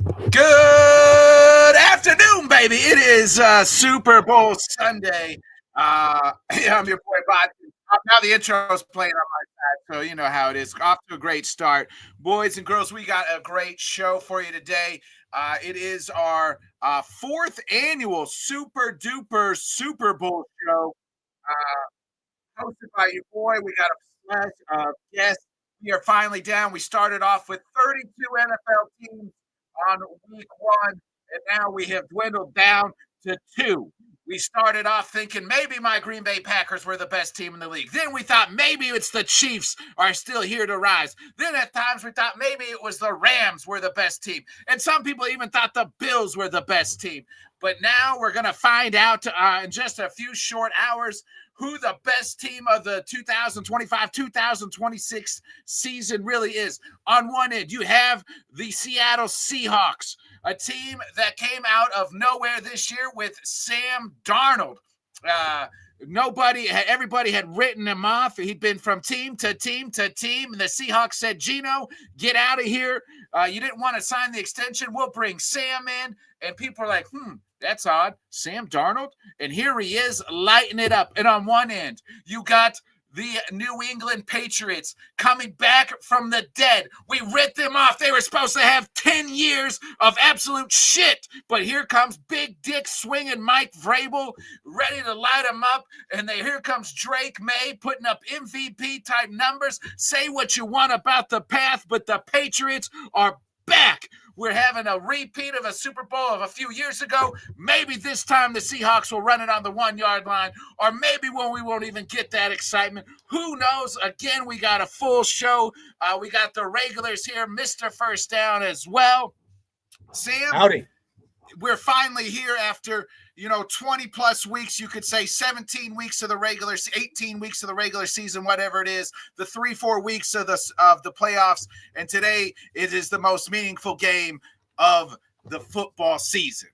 Good afternoon, baby. It is Super Bowl Sunday. I'm your boy Bodkins. Now the intro's playing on my side, so you know how it is. Off to a great start. Boys and girls, we got a great show for you today. It is our fourth annual Super Duper Super Bowl show. Hosted by your boy. We got a slash guest. We are finally down. We started off with 32 NFL teams on week one, and now we have dwindled down to two. We started off thinking maybe my Green Bay Packers were the best team in the league. Then we thought maybe it's the Chiefs are still here to rise. Then at times we thought maybe it was the Rams were the best team. And some people even thought the Bills were the best team. But now we're going to find out in just a few short hours who the best team of the 2025-2026 season really is. On one end, you have the Seattle Seahawks, a team that came out of nowhere this year with Sam Darnold. Everybody had written him off. He'd been from team to team to team, and the Seahawks said, Gino, get out of here. You didn't want to sign the extension. We'll bring Sam in. And people are like, that's odd. Sam Darnold? And here he is lighting it up. And on one end, you got the New England Patriots coming back from the dead. We ripped them off. They were supposed to have 10 years of absolute shit. But here comes big dick swinging Mike Vrabel, ready to light them up. And here comes Drake May putting up MVP type numbers. Say what you want about the path, but the Patriots are back. We're having a repeat of a Super Bowl of a few years ago. Maybe this time the Seahawks will run it on the 1 yard line, or maybe when we won't even get that excitement. Who knows? Again, we got a full show. We got the regulars here, Mr. First Down as well. Sam, howdy. We're finally here after 20 plus weeks. You could say 17 weeks of the 18 weeks of the regular season, whatever it is, the 3-4 weeks of the playoffs, and today it is the most meaningful game of the football season.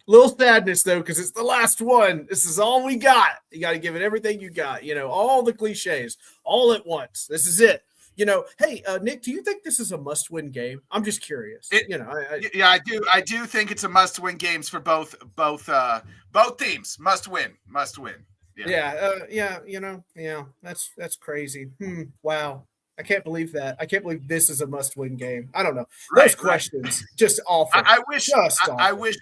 Little sadness though, because it's the last one. This is all we got. You got to give it everything you got. All the cliches all at once. This is it. Hey, Nick, do you think this is a must-win game? I'm just curious. I do. I do think it's a must-win games for both teams. Must win. Yeah. That's crazy. Wow. I can't believe that. I can't believe this is a must-win game. I don't know. Those questions, just awful. I wish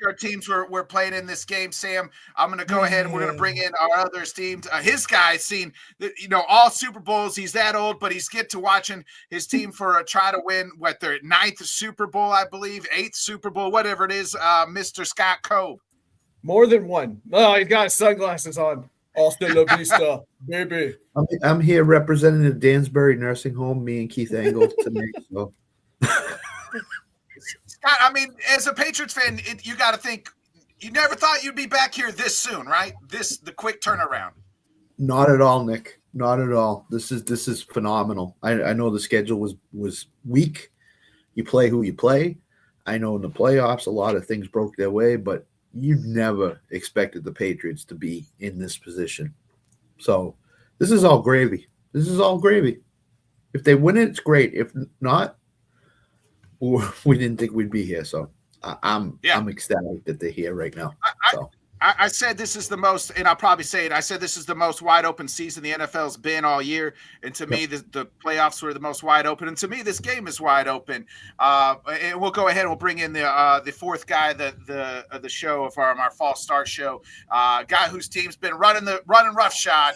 our teams were playing in this game, Sam. I'm going to go ahead and we're going to bring in our other teams. His guy's seen, all Super Bowls. He's that old, but he's get to watching his team try to win their 9th Super Bowl, I believe, 8th Super Bowl, whatever it is. Mr. Scott Coe. More than one. Oh, he's got sunglasses on. Hasta la vista, baby. I'm here representing the Dansbury Nursing Home, me and Keith Angle tonight. So. Scott, I mean, as a Patriots fan, you got to think, you never thought you'd be back here this soon, right? The quick turnaround. Not at all, Nick. Not at all. This is phenomenal. I know the schedule was weak. You play who you play. I know in the playoffs, a lot of things broke their way, but you never expected the Patriots to be in this position. So this is all gravy. If they win it, it's great. If not, we didn't think we'd be here. So I'm ecstatic that they're here right now. I said this is the most, and I'll probably say it, I said this is the most wide open season the NFL's been all year. And to me, the playoffs were the most wide open. And to me, this game is wide open. And we'll go ahead and we'll bring in the fourth guy of the show, of our false start show, guy whose team's been running roughshod,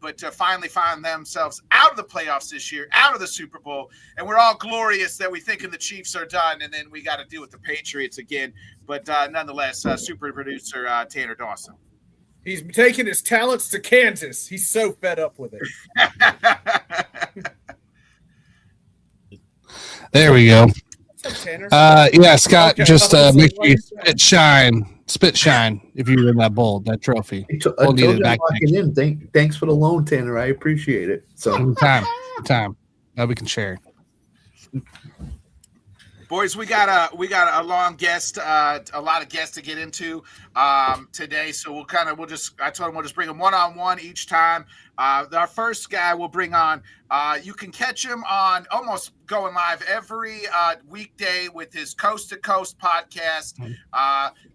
but to finally find themselves out of the playoffs this year, out of the Super Bowl. And we're all glorious that we thinking the Chiefs are done, and then we got to deal with the Patriots again. But nonetheless, super producer Tanner Dawson. He's taking his talents to Kansas. He's so fed up with it. There we go. What's up, Tanner? Scott, okay, just make sure you spit shine if you win that bowl, that trophy. I told you I'm locking in. Thanks for the loan, Tanner. I appreciate it. So time. Now we can share. Boys, we got a long guest, a lot of guests to get into today. So I told him we'll just bring them one-on-one each time. Our first guy we'll bring on, you can catch him on almost going live every weekday with his Coast to Coast podcast,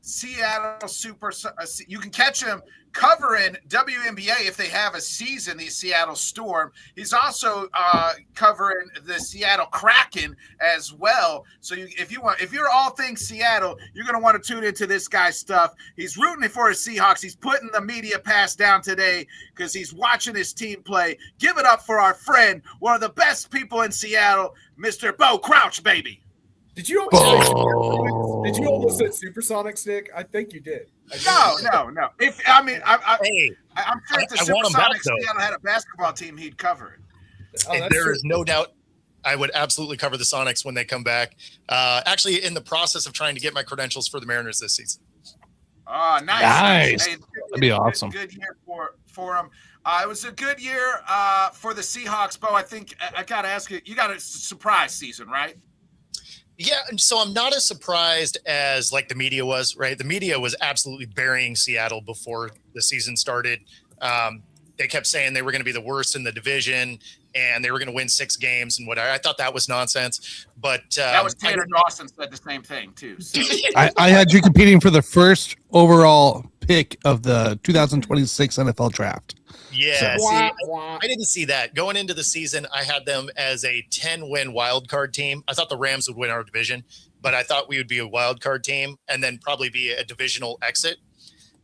Seattle Super. You can catch him covering WNBA if they have a season, the Seattle Storm. He's also covering the Seattle Kraken as well. So if you're all things Seattle, you're going to want to tune into this guy's stuff. He's rooting for his Seahawks. He's putting the media pass down today because he's watching his team play. Give it up for our friend, one of the best people in Seattle, Mr. Bo Crouch, baby. Did you almost say Supersonics, Nick? I think you did. No. I'm sure if the Supersonics Seattle had a basketball team, he'd cover it. There is no doubt I would absolutely cover the Sonics when they come back. Actually, in the process of trying to get my credentials for the Mariners this season. Oh, nice. Hey, that'd be awesome. Good year for them. It was a good year for the Seahawks, Bo. I think I got to ask you, you got a surprise season, right? Yeah, so I'm not as surprised as like the media was, right? The media was absolutely burying Seattle before the season started. They kept saying they were going to be the worst in the division and they were going to win 6 games and whatever. I thought that was nonsense. But that was Tanner Dawson said the same thing too. So. I had you competing for the first overall pick of the 2026 NFL draft. Yeah, I didn't see that. Going into the season, I had them as a 10-win wild card team. I thought the Rams would win our division, but I thought we would be a wild card team and then probably be a divisional exit.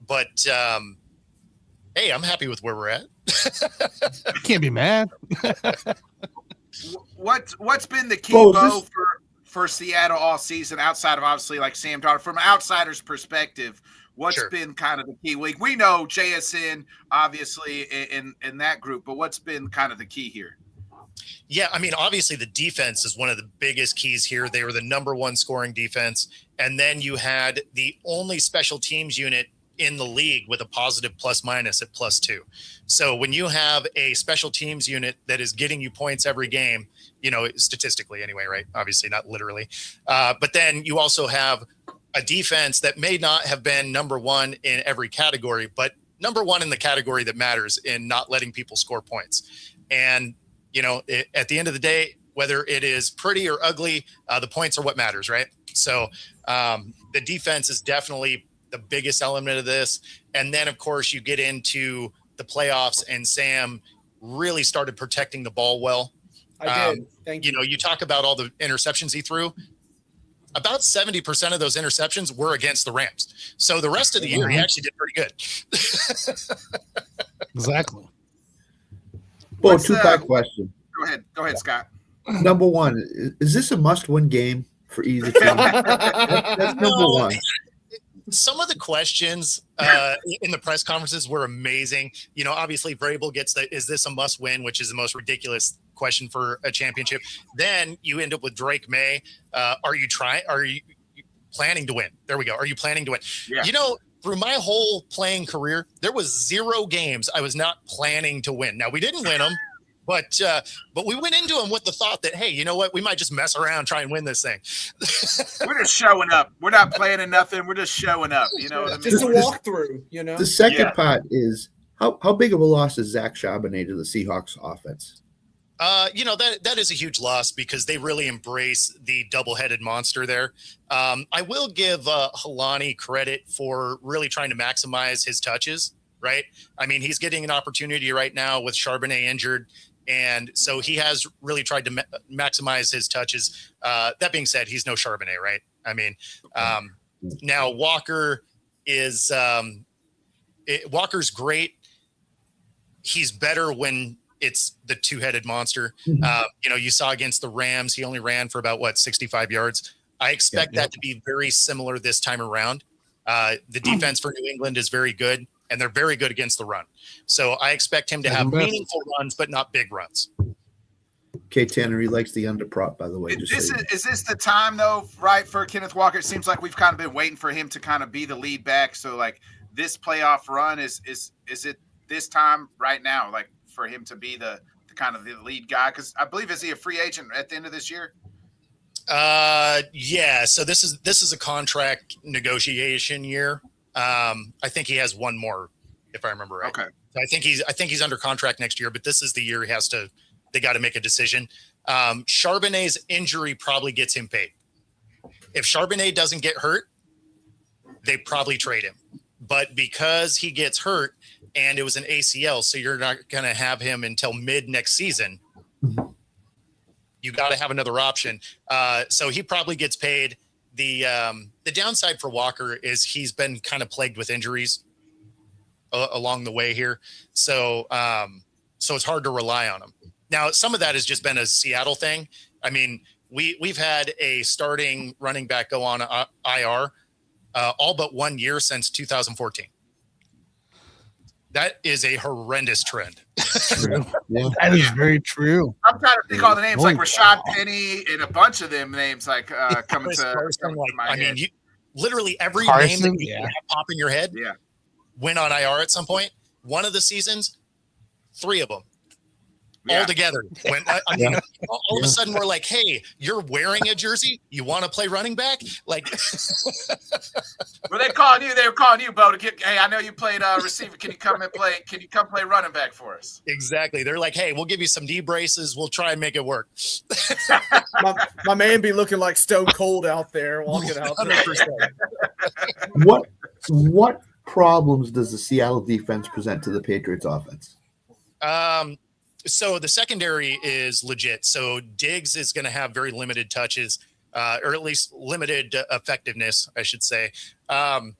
But hey, I'm happy with where we're at. Can't be mad. What's been the key, Bo, for Seattle all season outside of obviously like Sam Darnold from an outsider's perspective? What's been kind of the key? We know JSN obviously in that group, but what's been kind of the key here? Yeah, I mean, obviously the defense is one of the biggest keys here. They were the number 1 scoring defense. And then you had the only special teams unit in the league with a positive plus minus at +2. So when you have a special teams unit that is getting you points every game, you know, statistically anyway, right? Obviously not literally. But then you also have a defense that may not have been number 1 in every category, but number 1 in the category that matters in not letting people score points. And, you know, at the end of the day, whether it is pretty or ugly, the points are what matters, right? So the defense is definitely the biggest element of this. And then, of course, you get into the playoffs and Sam really started protecting the ball well. I did. Thank you. You know, you talk about all the interceptions he threw. About 70% of those interceptions were against the Rams. So the rest of the year, he actually did pretty good. Exactly. Well, 2-part question. Go ahead, Scott. Number 1, is this a must-win game for either team? That's number 1. Some of the questions in the press conferences were amazing. You know, obviously Vrabel gets the, is this a must win, which is the most ridiculous question for a championship. Then you end up with Drake May. Are you planning to win? There we go. Are you planning to win? Yeah. You know, through my whole playing career, there was 0 games I was not planning to win. Now we didn't win them. But we went into them with the thought that, hey, you know what? We might just mess around, try and win this thing. We're just showing up. We're not planning nothing. We're just showing up. You know what I mean? Just a walkthrough, you know? The second part is how big of a loss is Zach Charbonnet to the Seahawks offense? You know, that is a huge loss because they really embrace the double-headed monster there. I will give Halani credit for really trying to maximize his touches, right? I mean, he's getting an opportunity right now with Charbonnet injured. And so he has really tried to maximize his touches. That being said, he's no Charbonnet, right? I mean, now Walker is Walker's great. He's better when it's the 2-headed monster. You know, you saw against the Rams, he only ran for about 65 yards. I expect that to be very similar this time around. The defense for New England is very good, and they're very good against the run. So I expect him to have meaningful runs, but not big runs. Okay, Tanner, he likes the under prop, by the way. Is this the time, though, right, for Kenneth Walker? It seems like we've kind of been waiting for him to kind of be the lead back. So, like, this playoff run, is it this time right now, like, for him to be the kind of the lead guy? Because I believe, is he a free agent at the end of this year? Yeah. So this is a contract negotiation year. I think he has one more if I remember right. Okay. So I think he's under contract next year, but this is the year they got to make a decision. Charbonnet's injury probably gets him paid. If Charbonnet doesn't get hurt, they probably trade him. But because he gets hurt and it was an ACL, so you're not going to have him until mid next season, you got to have another option. So he probably gets paid. The downside for Walker is he's been kind of plagued with injuries along the way here. So it's hard to rely on him. Now, some of that has just been a Seattle thing. I mean, we've had a starting running back go on IR all but 1 year since 2014. That is a horrendous trend. True. Yeah, that is very true. I'm trying to think all the names like Rashad Penny and a bunch of them names like coming to my head. mean, literally every Carson, name that you have pop in your head went on IR at some point. One of the seasons, 3 of them. All together. All of a sudden we're like, hey, you're wearing a jersey. You want to play running back? Like, were they calling you? They were calling you, Bo, to get, hey, I know you played receiver. Can you come play running back for us? Exactly. They're like, hey, we'll give you some knee braces. We'll try and make it work. my man be looking like Stone Cold out there, walking out there. 100%. What problems does the Seattle defense present to the Patriots offense? So the secondary is legit. So Diggs is going to have very limited touches, or at least limited effectiveness, I should say. The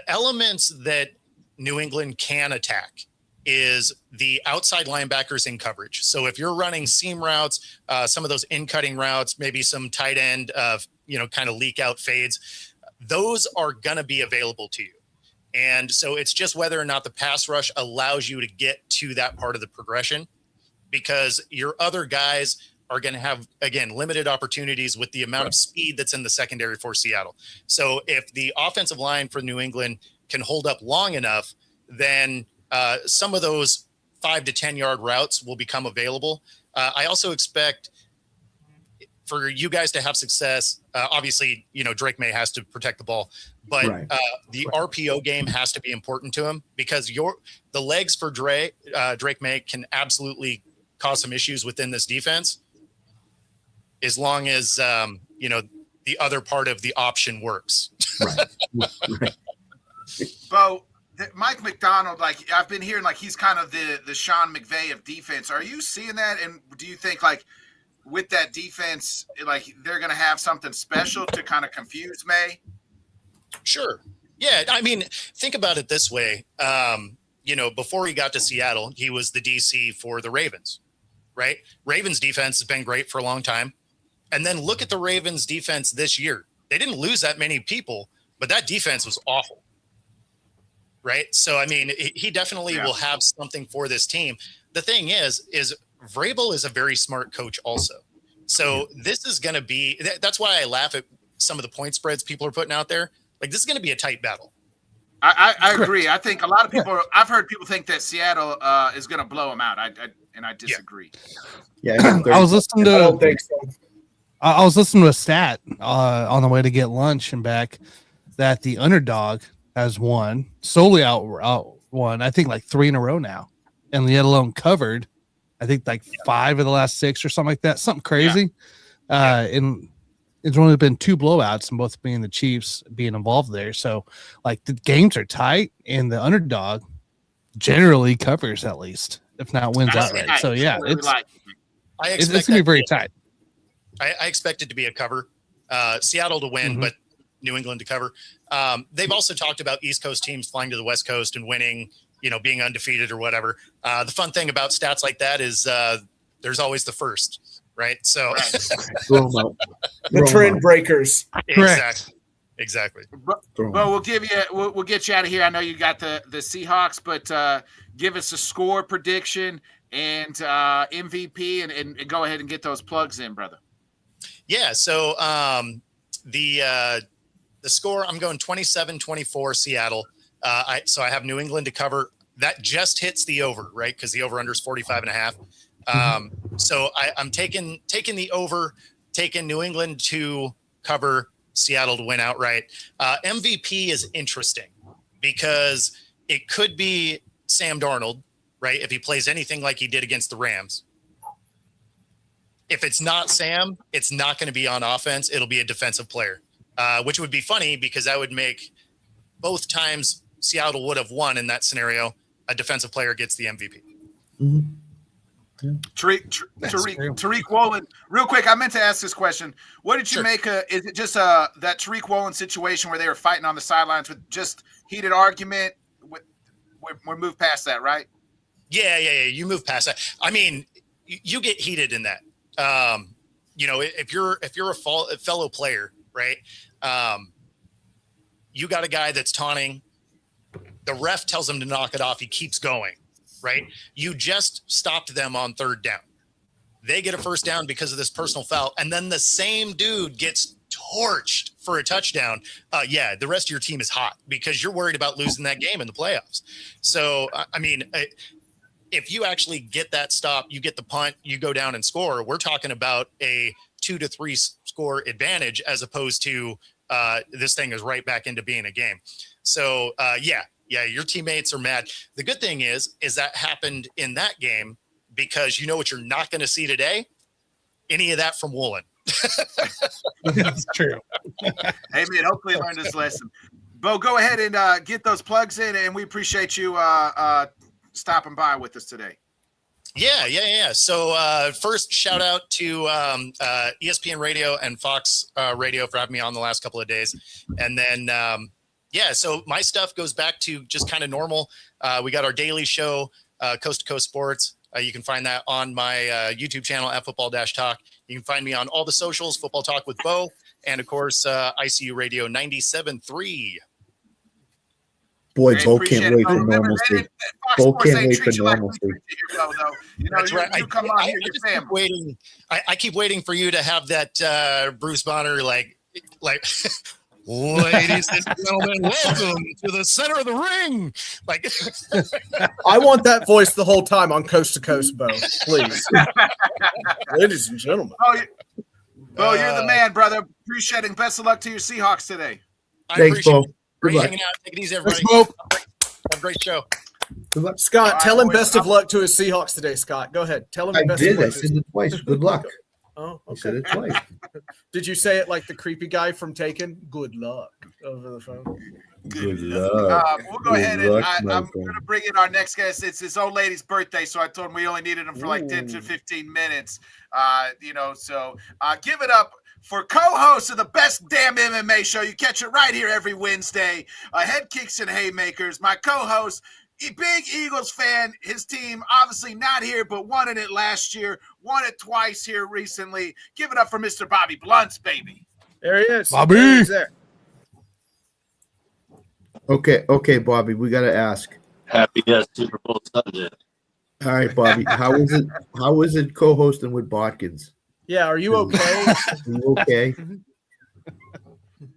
elements that New England can attack is the outside linebackers in coverage. So if you're running seam routes, some of those in-cutting routes, maybe some tight end, kind of leak out fades, those are going to be available to you. And so it's just whether or not the pass rush allows you to get to that part of the progression, because your other guys are going to have, again, limited opportunities with the amount of speed that's in the secondary for Seattle. So if the offensive line for New England can hold up long enough, then some of those 5 to 10 yard routes will become available. I also expect for you guys to have success. Obviously, Drake May has to protect the ball, but the RPO game has to be important to him, because the legs for Drake May can absolutely cause some issues within this defense, as long as the other part of the option works. Right. Bo, Mike McDonald, like I've been hearing, like he's kind of the Sean McVay of defense. Are you seeing that? And do you think like with that defense, like they're going to have something special to kind of confuse May? Sure. Yeah. I mean, think about it this way. Before he got to Seattle, he was the DC for the Ravens, right? Ravens defense has been great for a long time. And then look at the Ravens defense this year. They didn't lose that many people, but that defense was awful. Right. So, I mean, he definitely will have something for this team. The thing is Vrabel is a very smart coach also. So this is going to be, that's why I laugh at some of the point spreads people are putting out there. Like, this is going to be a tight battle. I agree. I think a lot of people, I've heard people think that Seattle is going to blow them out. I disagree. Yeah. I was listening to, I don't think so. I was listening to a stat on the way to get lunch and back that the underdog has won, solely out won, I think like 3 in a row now, and let alone covered, I think like 5 of the last 6 or something like that, something crazy. And it's only been 2 blowouts, and both being the Chiefs being involved there. So like the games are tight, and the underdog generally covers, at least, if not wins outright. So yeah, it's going to be very tight. I expect it to be a cover. Seattle to win, but New England to cover. They've also talked about East Coast teams flying to the West Coast and winning, being undefeated or whatever. The fun thing about stats like that is there's always the first, right? So the trend breakers. Exactly. But we'll get you out of here. I know you got the Seahawks, but give us a score prediction and MVP and go ahead and get those plugs in, brother. Yeah. So the score, I'm going 27-24 Seattle. So I have New England to cover. That just hits the over, right? Because the over under is 45.5. So I'm taking the over, taking New England to cover, Seattle to win outright. MVP is interesting because it could be Sam Darnold, right? If he plays anything like he did against the Rams. If it's not Sam, it's not going to be on offense. It'll be a defensive player, which would be funny because that would make both times Seattle would have won in that scenario, a defensive player gets the MVP. Mhm. Yeah. Tariq Woolen, real quick, I meant to ask this question. What did you make is it just that Tariq Woolen situation where they were fighting on the sidelines with just heated argument? We're moved past that, right? Yeah. You move past that. I mean, you get heated in that. If you're a fellow player, right? You got a guy that's taunting. The ref tells him to knock it off. He keeps going, right? You just stopped them on third down. They get a first down because of this personal foul. And then the same dude gets torched for a touchdown. The rest of your team is hot because you're worried about losing that game in the playoffs. So, if you actually get that stop, you get the punt, you go down and score, we're talking about a 2 to 3 score advantage as opposed to this thing is right back into being a game. So, your teammates are mad. The good thing is that happened in that game because you know what you're not going to see today? Any of that from Woolen. That's true. Hey, man, hopefully he learned his lesson. Bo, go ahead and get those plugs in, and we appreciate you stopping by with us today. Yeah. So first, shout out to ESPN Radio and Fox Radio for having me on the last couple of days. And then, so my stuff goes back to just kind of normal. We got our daily show, Coast to Coast Sports. You can find that on my YouTube channel at Football-Talk. You can find me on all the socials, Football Talk with Bo, and of course, ICU Radio 97.3. Boy, Bo can't wait for normalcy. Bo can't wait for normalcy. That's right. You come on here, I just keep waiting. I keep waiting for you to have that Bruce Bonner like. Ladies and gentlemen, welcome to the center of the ring. Like, I want that voice the whole time on Coast to Coast, Bo. Please, ladies and gentlemen. Bo, you're the man, brother. Appreciate it. Best of luck to your Seahawks today. Thanks, Bo. Great Good luck. hanging out. Take it easy, everybody. Thanks, Have a great show. Good luck. Scott, tell him best of luck to his Seahawks today. Scott, go ahead. Tell him I best did. of luck. I said it twice. Good luck. Oh, I okay. said it twice. Did you say it like the creepy guy from Taken? Good luck over the phone. Good luck. We'll go ahead and I'm my going to bring in our next guest. It's this old lady's birthday, so I told him we only needed him for like 10 to 15 minutes. So give it up for co-host of the best damn MMA show. You catch it right here every Wednesday. Head Kicks and Haymakers. My co-host, big Eagles fan. His team obviously not here, but won it last year. Won it twice here recently. Give it up for Mr. Bobby Blunts, baby. There he is. Bobby. He's there. Okay, Bobby, we got to ask. Happy Super Bowl Sunday. All right, Bobby, how is it co-hosting with Bodkins? Yeah, are you okay? Are you okay?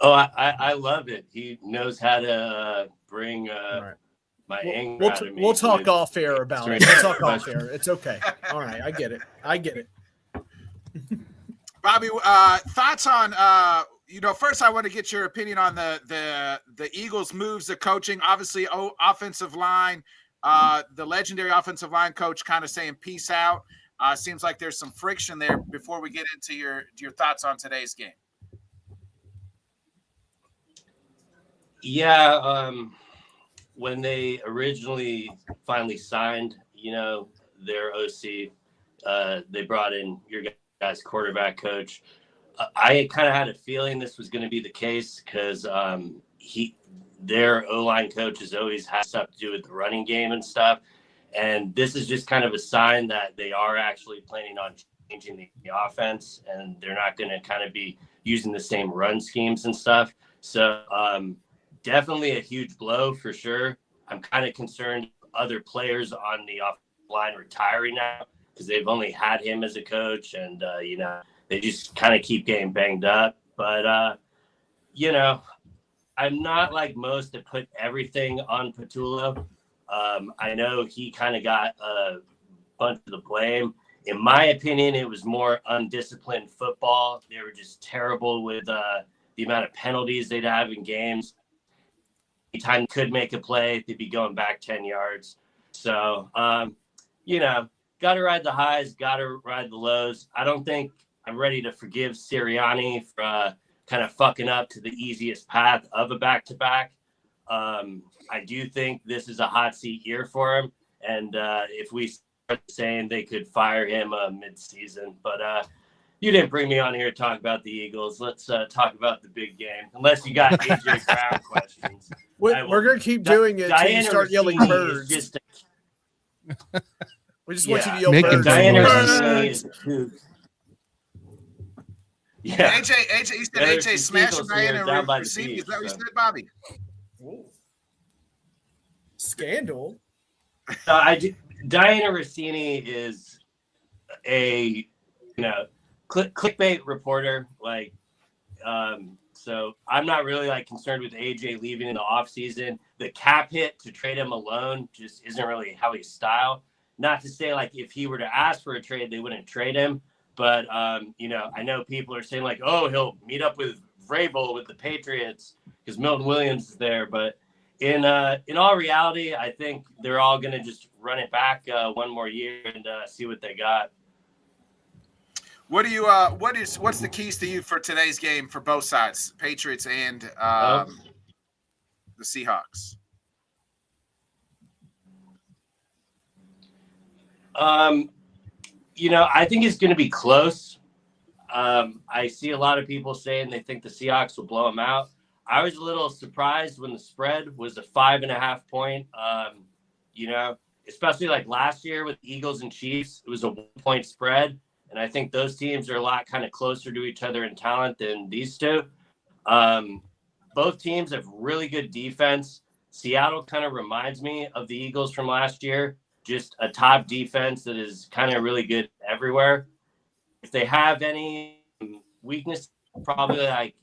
Oh, I love it. He knows how to bring my anger out of me. We'll talk off air about it. We'll talk off air. It's okay. All right, I get it. Bobby, thoughts on first I want to get your opinion on the Eagles' moves, the coaching, obviously offensive line, the legendary offensive line coach kind of saying peace out. Seems like there's some friction there before we get into your thoughts on today's game. Yeah, when they originally finally signed, their OC, they brought in your guys' quarterback coach. I kind of had a feeling this was going to be the case because their O-line coaches always have stuff to do with the running game and stuff. And this is just kind of a sign that they are actually planning on changing the offense, and they're not going to kind of be using the same run schemes and stuff. So definitely a huge blow for sure. I'm kind of concerned other players on the offensive line retiring now because they've only had him as a coach, and they just kind of keep getting banged up. But I'm not like most to put everything on Patullo. I know he kind of got a bunch of the blame. In my opinion, it was more undisciplined football. They were just terrible with the amount of penalties they'd have in games. anytime could make a play, they'd be going back 10 yards. So, you know, got to ride the highs, got to ride the lows. I don't think I'm ready to forgive Sirianni for kind of fucking up to the easiest path of a back-to-back. I do think this is a hot seat year for him. And if we start saying they could fire him mid-season, but you didn't bring me on here to talk about the Eagles. Let's talk about the big game. Unless you got AJ Brown questions. We're going to keep doing it until you start yelling birds. We just want you to yell birds. Diana Rossini is a kook. Yeah. AJ, you said AJ smashed Diana Rossini. Is that what you said, Bobby? Whoa. Scandal. Diana Rossini is a clickbait reporter. Like, so I'm not really like concerned with AJ leaving in the offseason. The cap hit to trade him alone just isn't really Howie's style. Not to say like if he were to ask for a trade, they wouldn't trade him. But I know people are saying like, oh, he'll meet up with Vrabel with the Patriots because Milton Williams is there. But in all reality, I think they're all going to just run it back one more year and see what they got. What's the keys to you for today's game for both sides, Patriots and the Seahawks? I think it's going to be close. I see a lot of people saying they think the Seahawks will blow them out. I was a little surprised when the spread was a 5.5 point. Especially like last year with the Eagles and Chiefs, it was a 1 point spread. And I think those teams are a lot kind of closer to each other in talent than these two. Both teams have really good defense. Seattle kind of reminds me of the Eagles from last year, just a top defense that is kind of really good everywhere. If they have any weakness, probably like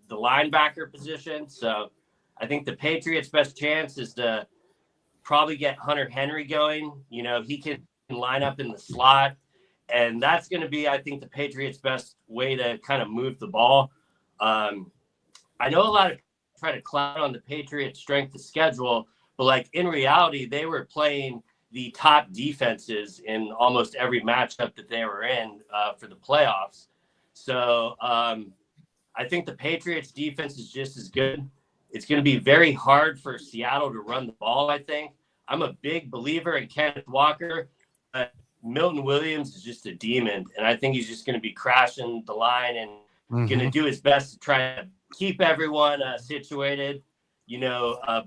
the linebacker position. So I think the Patriots' best chance is to probably get Hunter Henry going. He can line up in the slot. And that's going to be, I think, the Patriots' best way to kind of move the ball. I know a lot of people try to clown on the Patriots' strength of schedule, but like in reality, they were playing the top defenses in almost every matchup that they were in for the playoffs. So I think the Patriots' defense is just as good. It's going to be very hard for Seattle to run the ball, I think. I'm a big believer in Kenneth Walker, but Milton Williams is just a demon, and I think he's just going to be crashing the line and going to do his best to try to keep everyone situated.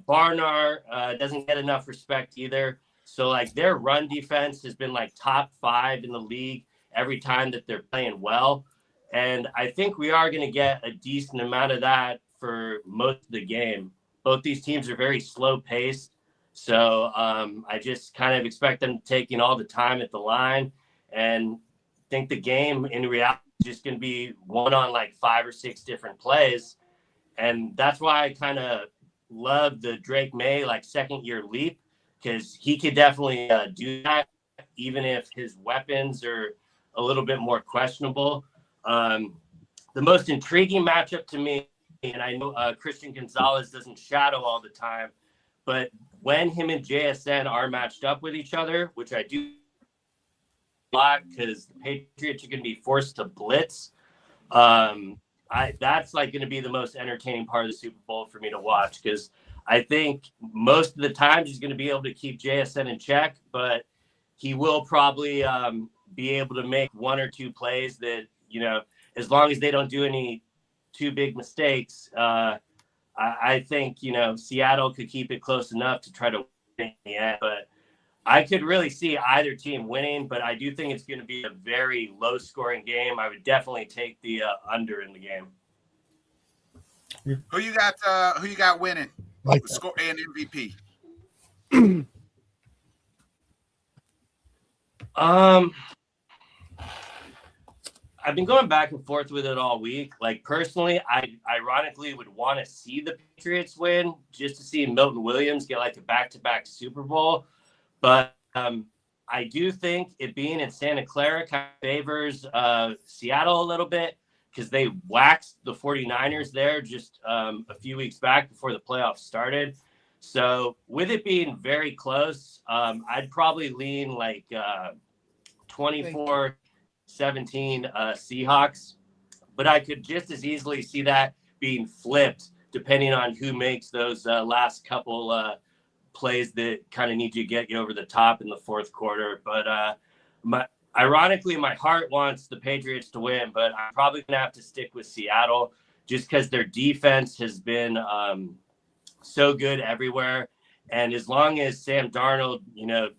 Barnard doesn't get enough respect either. So, like, their run defense has been, like, top 5 in the league every time that they're playing well. And I think we are going to get a decent amount of that for most of the game. Both these teams are very slow-paced. So I just kind of expect them taking all the time at the line and think the game in reality is just going to be won on like 5 or 6 different plays. And that's why I kind of love the Drake May like second year leap, because he could definitely do that even if his weapons are a little bit more questionable. The most intriguing matchup to me, and I know Christian Gonzalez doesn't shadow all the time, but when him and JSN are matched up with each other, which I do a lot because the Patriots are going to be forced to blitz, that's like going to be the most entertaining part of the Super Bowl for me to watch, because I think most of the time he's going to be able to keep JSN in check, but he will probably be able to make 1 or 2 plays that, as long as they don't do any too big mistakes, I think, Seattle could keep it close enough to try to win in the end. But I could really see either team winning, but I do think it's going to be a very low-scoring game. I would definitely take the under in the game. Who you got winning? Like Score and MVP. I've been going back and forth with it all week. Like, personally, I ironically would want to see the Patriots win just to see Milton Williams get like a back-to-back Super Bowl. But I do think it being in Santa Clara kind of favors Seattle a little bit, because they waxed the 49ers there just a few weeks back before the playoffs started. So with it being very close, I'd probably lean like 24-17 Seahawks, but I could just as easily see that being flipped depending on who makes those last couple plays that kind of need to get you over the top in the fourth quarter. But ironically, my heart wants the Patriots to win, but I'm probably going to have to stick with Seattle just because their defense has been so good everywhere. And as long as Sam Darnold,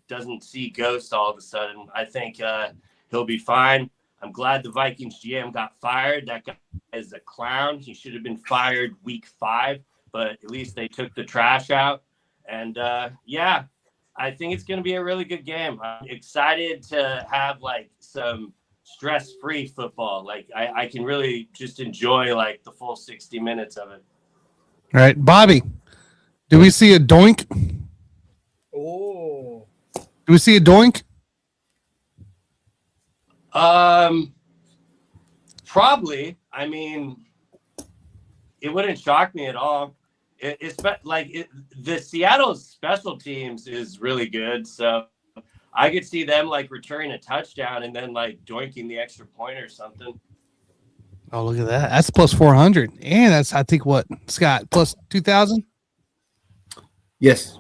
doesn't see ghosts all of a sudden, I think he'll be fine. I'm glad the Vikings GM got fired. That guy is a clown. He should have been fired week 5, but at least they took the trash out. And I think it's going to be a really good game. I'm excited to have like some stress-free football. Like I can really just enjoy like the full 60 minutes of it. All right, Bobby, do we see a doink? Oh. Do we see a doink? Probably. I mean, it wouldn't shock me at all. The Seattle special teams is really good, so I could see them like returning a touchdown and then like doinking the extra point or something. Oh, look at that! That's plus 400, and that's I think what Scott plus 2,000. Yes.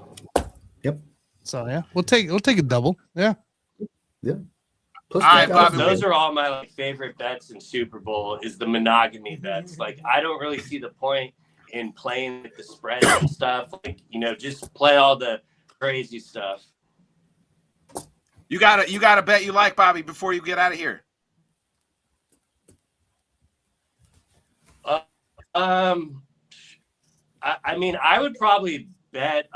Yep. So yeah, we'll take a double. Yeah. Yeah. Plus All right, Bobby, those are all my like favorite bets in Super Bowl is the monogamy bets. Like I don't really see the point in playing with the spread and stuff. Like, just play all the crazy stuff. You gotta bet you like, Bobby, before you get out of here. I mean, I would probably bet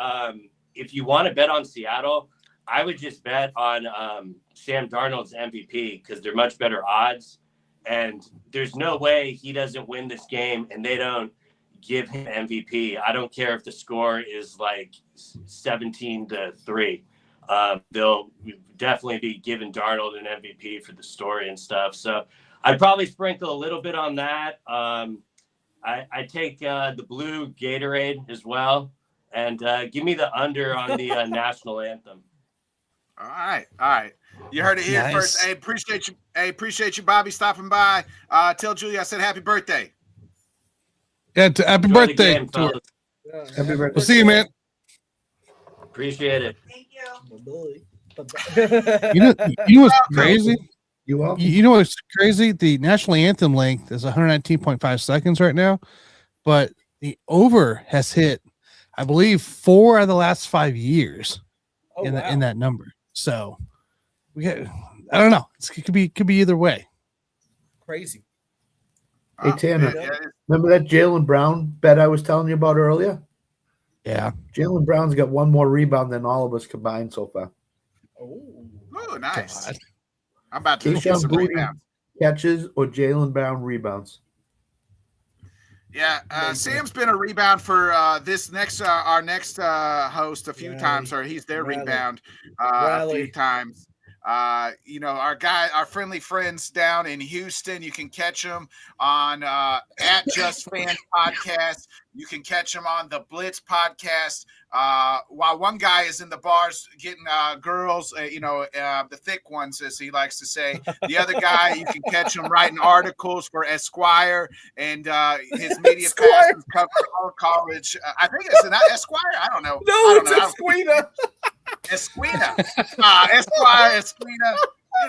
if you want to bet on Seattle, I would just bet on Sam Darnold's MVP because they're much better odds. And there's no way he doesn't win this game and they don't give him MVP. I don't care if the score is like 17-3. They'll definitely be giving Darnold an MVP for the story and stuff. So I'd probably sprinkle a little bit on that. I take the blue Gatorade as well, and give me the under on the national anthem. All right. You heard it here first. Hey, appreciate you, Bobby, stopping by. Tell Julia I said happy birthday. Yeah, happy Enjoy birthday. the game, fellas. Happy birthday. We'll see you, man. Appreciate it. Thank you. You know what's crazy? You welcome. You know what's crazy? The national anthem length is 119.5 seconds right now, but the over has hit, I believe, 4 out of the last 5 years in that number. So I don't know. It could be either way. Crazy. Hey, Tanner, remember that Jaylen Brown bet I was telling you about earlier? Yeah. Jaylen Brown's got one more rebound than all of us combined so far. Oh, nice. God. I'm about to get Keyshawn some Booty rebounds. catches or Jaylen Brown rebounds. Yeah, Sam's been a rebound for this next our next host a few times, or he's their rebound a few times. Our friendly friends down in Houston, you can catch them on at Just Fans Podcast. You can catch them on the Blitz Podcast. While one guy is in the bars getting girls, the thick ones, as he likes to say. The other guy, you can catch him writing articles for Esquire, and his media passes cover all college. I think it's not Esquire. I don't know. No, it's Esquina. Esquina. Esquire, Esquina.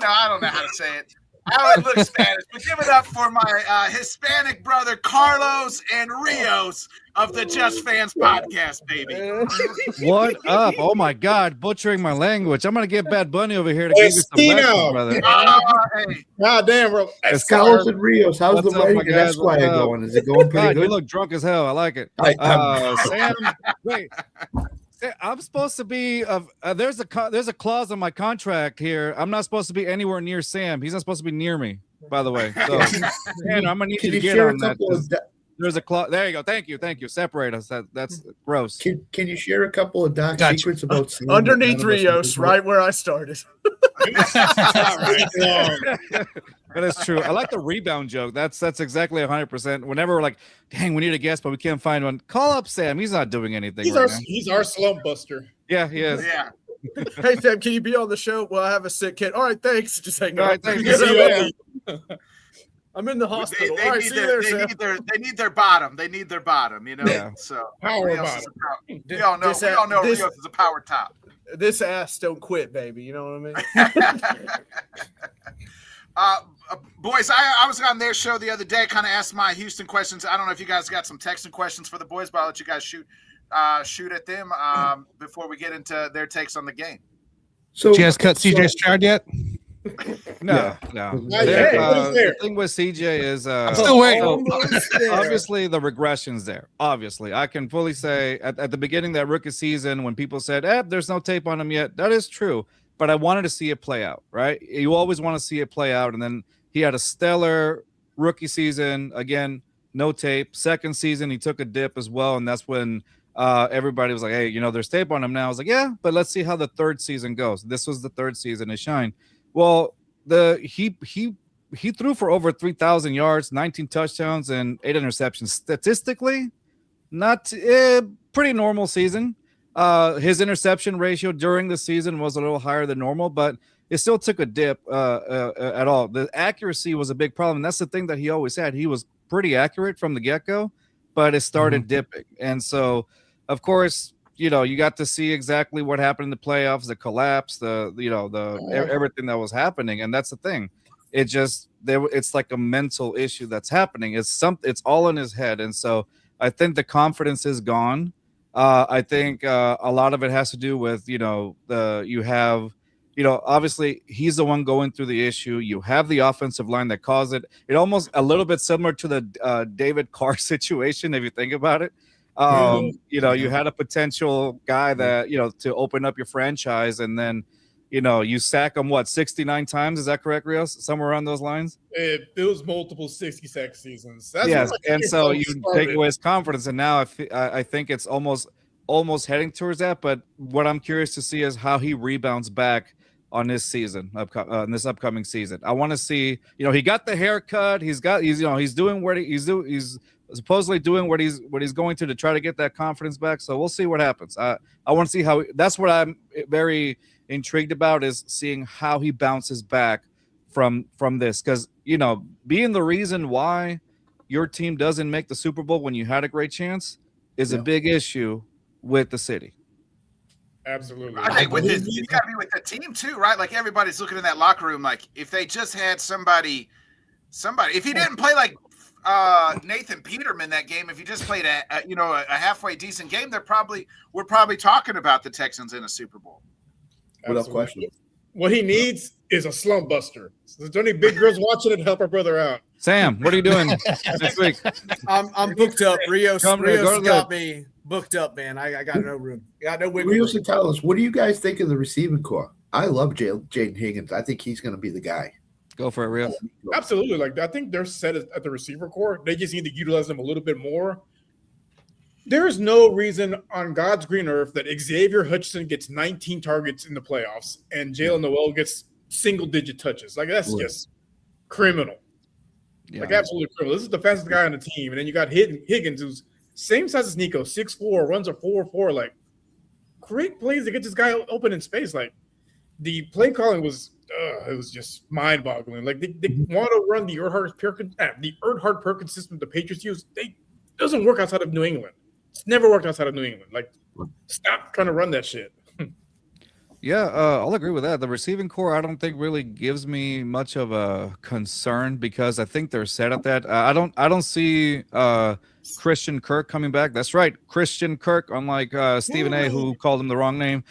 I don't know how to say it. How it looks Spanish, but give it up for my Hispanic brother Carlos and Rios of the Just Fans Podcast, baby. What up? Oh my God, butchering my language. I'm gonna get Bad Bunny over here to give you some lessons, brother. Hey. God damn, bro. Carlos and Rios, how's What's the up, writing my at guys? Esquire What's up? going? Is it going pretty God, you good? look drunk as hell. I like it. Sam, wait. I'm supposed to be there's a clause in my contract here. I'm not supposed to be anywhere near Sam. He's not supposed to be near me, by the way. So man, I'm gonna need you to get on that. There's a clause. There you go. Thank you. Separate us. That's gross. Can you share a couple of dark Gotcha. secrets about Sam Underneath that none of us Rios, know? right where I started. That is true. I like the rebound joke. That's exactly 100%. Whenever we're like, dang, we need a guest, but we can't find one. Call up Sam. He's not doing anything. He's our slump buster. Yeah, he is. Yeah. Hey Sam, can you be on the show? Well, I have a sick kid. All right, thanks. Just hang All on. right, thanks. I'm in the hospital. They All right, need see you there, Sam. they need their bottom. They need their bottom, you know. Yeah. So Power Rios bottom. is we all know This- Rios is a power top. This ass don't quit, baby. You know what I mean? Boys, I was on their show the other day, kind of asked my Houston questions. I don't know if you guys got some texting questions for the boys, but I'll let you guys shoot at them before we get into their takes on the game. So Did you guys cut CJ Stroud yet? No. The thing with CJ is I'm still waiting. obviously the regression's there. Obviously, I can fully say at the beginning of that rookie season when people said, there's no tape on him yet, that is true. But I wanted to see it play out, right? You always want to see it play out. And then he had a stellar rookie season. Again, no tape. Second season, he took a dip as well. And that's when everybody was like, hey, there's tape on him now. I was like, yeah, but let's see how the third season goes. This was the third season to shine. Well, he threw for over 3,000 yards, 19 touchdowns, and 8 interceptions. Statistically, not pretty normal season. His interception ratio during the season was a little higher than normal, but it still took a dip at all. The accuracy was a big problem. And that's the thing that he always had. He was pretty accurate from the get-go, but it started dipping. And so, of course, you got to see exactly what happened in the playoffs, the collapse, everything that was happening. And that's the thing. It's like a mental issue that's happening. It's all in his head. And so I think the confidence is gone. I think a lot of it has to do with, obviously he's the one going through the issue. You have the offensive line that caused it. It almost a little bit similar to the David Carr situation, if you think about it. You had a potential guy that, to open up your franchise, and then, you sack him 69 times. Is that correct, Rios? Somewhere around those lines? It was multiple 60-sack seasons. Yes, and so you take away his confidence, and now I think it's almost heading towards that. But what I'm curious to see is how he rebounds back on this season, this upcoming season. I want to see, he got the haircut. He's doing what he's supposedly doing what he's going to try to get that confidence back. So we'll see what happens. I want to see how. That's what I'm very intrigued about, is seeing how he bounces back from this, because being the reason why your team doesn't make the Super Bowl when you had a great chance is a big issue with the city. Absolutely. I think you got to be with the team too, right? Like everybody's looking in that locker room. Like if they just had somebody, if he didn't play like Nathan Peterman that game, if he just played a halfway decent game, we're probably talking about the Texans in a Super Bowl. Without question. What he needs is a slump buster. So there's only big girls watching it to help our brother out. Sam, what are you doing next week? I'm booked up. Rios got me booked up, man. I got no room. I got no wiggle room. Rios, tell us, what do you guys think of the receiving core? I love Jaden Higgins. I think he's going to be the guy. Go for it, Rios. Absolutely. Like, I think they're set at the receiver core. They just need to utilize them a little bit more. There is no reason on God's green earth that Xavier Hutchinson gets 19 targets in the playoffs and Jalen Noel gets single-digit touches. Like, that's just criminal. Yeah. Like, absolutely criminal. This is the fastest guy on the team. And then you got Higgins, who's same size as Nico, 6'4", runs a 4.4. Like, great plays to get this guy open in space. Like, the play calling was it was just mind-boggling. Like, they want to run the Erhardt-Perkins system the Patriots use. It doesn't work outside of New England. It's never worked outside of New England. Like, stop trying to run that shit. Yeah, I'll agree with that. The receiving core, I don't think really gives me much of a concern, because I think they're set at that. I don't see Christian Kirk coming back. That's right, Christian Kirk, unlike Stephen A, who called him the wrong name.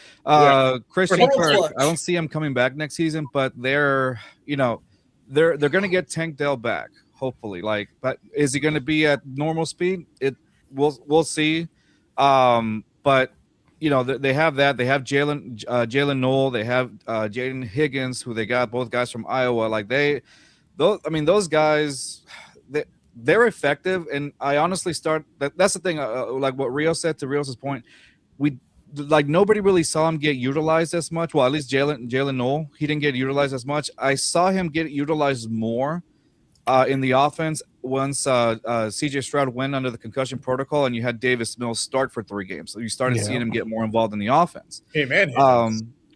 Christian Kirk, I don't see him coming back next season, but they're going to get Tank Dell back, hopefully. Like, but is he going to be at normal speed? We'll see. But they have that. They have Jalen Noel. They have Jaden Higgins, who they got, both guys from Iowa. Like those guys, they're effective. And I honestly that's the thing. Like what Rio said, to Rios's point, like nobody really saw him get utilized as much. Well, at least Jalen Noel, he didn't get utilized as much. I saw him get utilized more in the offense once CJ Stroud went under the concussion protocol, and you had Davis Mills start for 3 games. So you started seeing him get more involved in the offense. Hey man,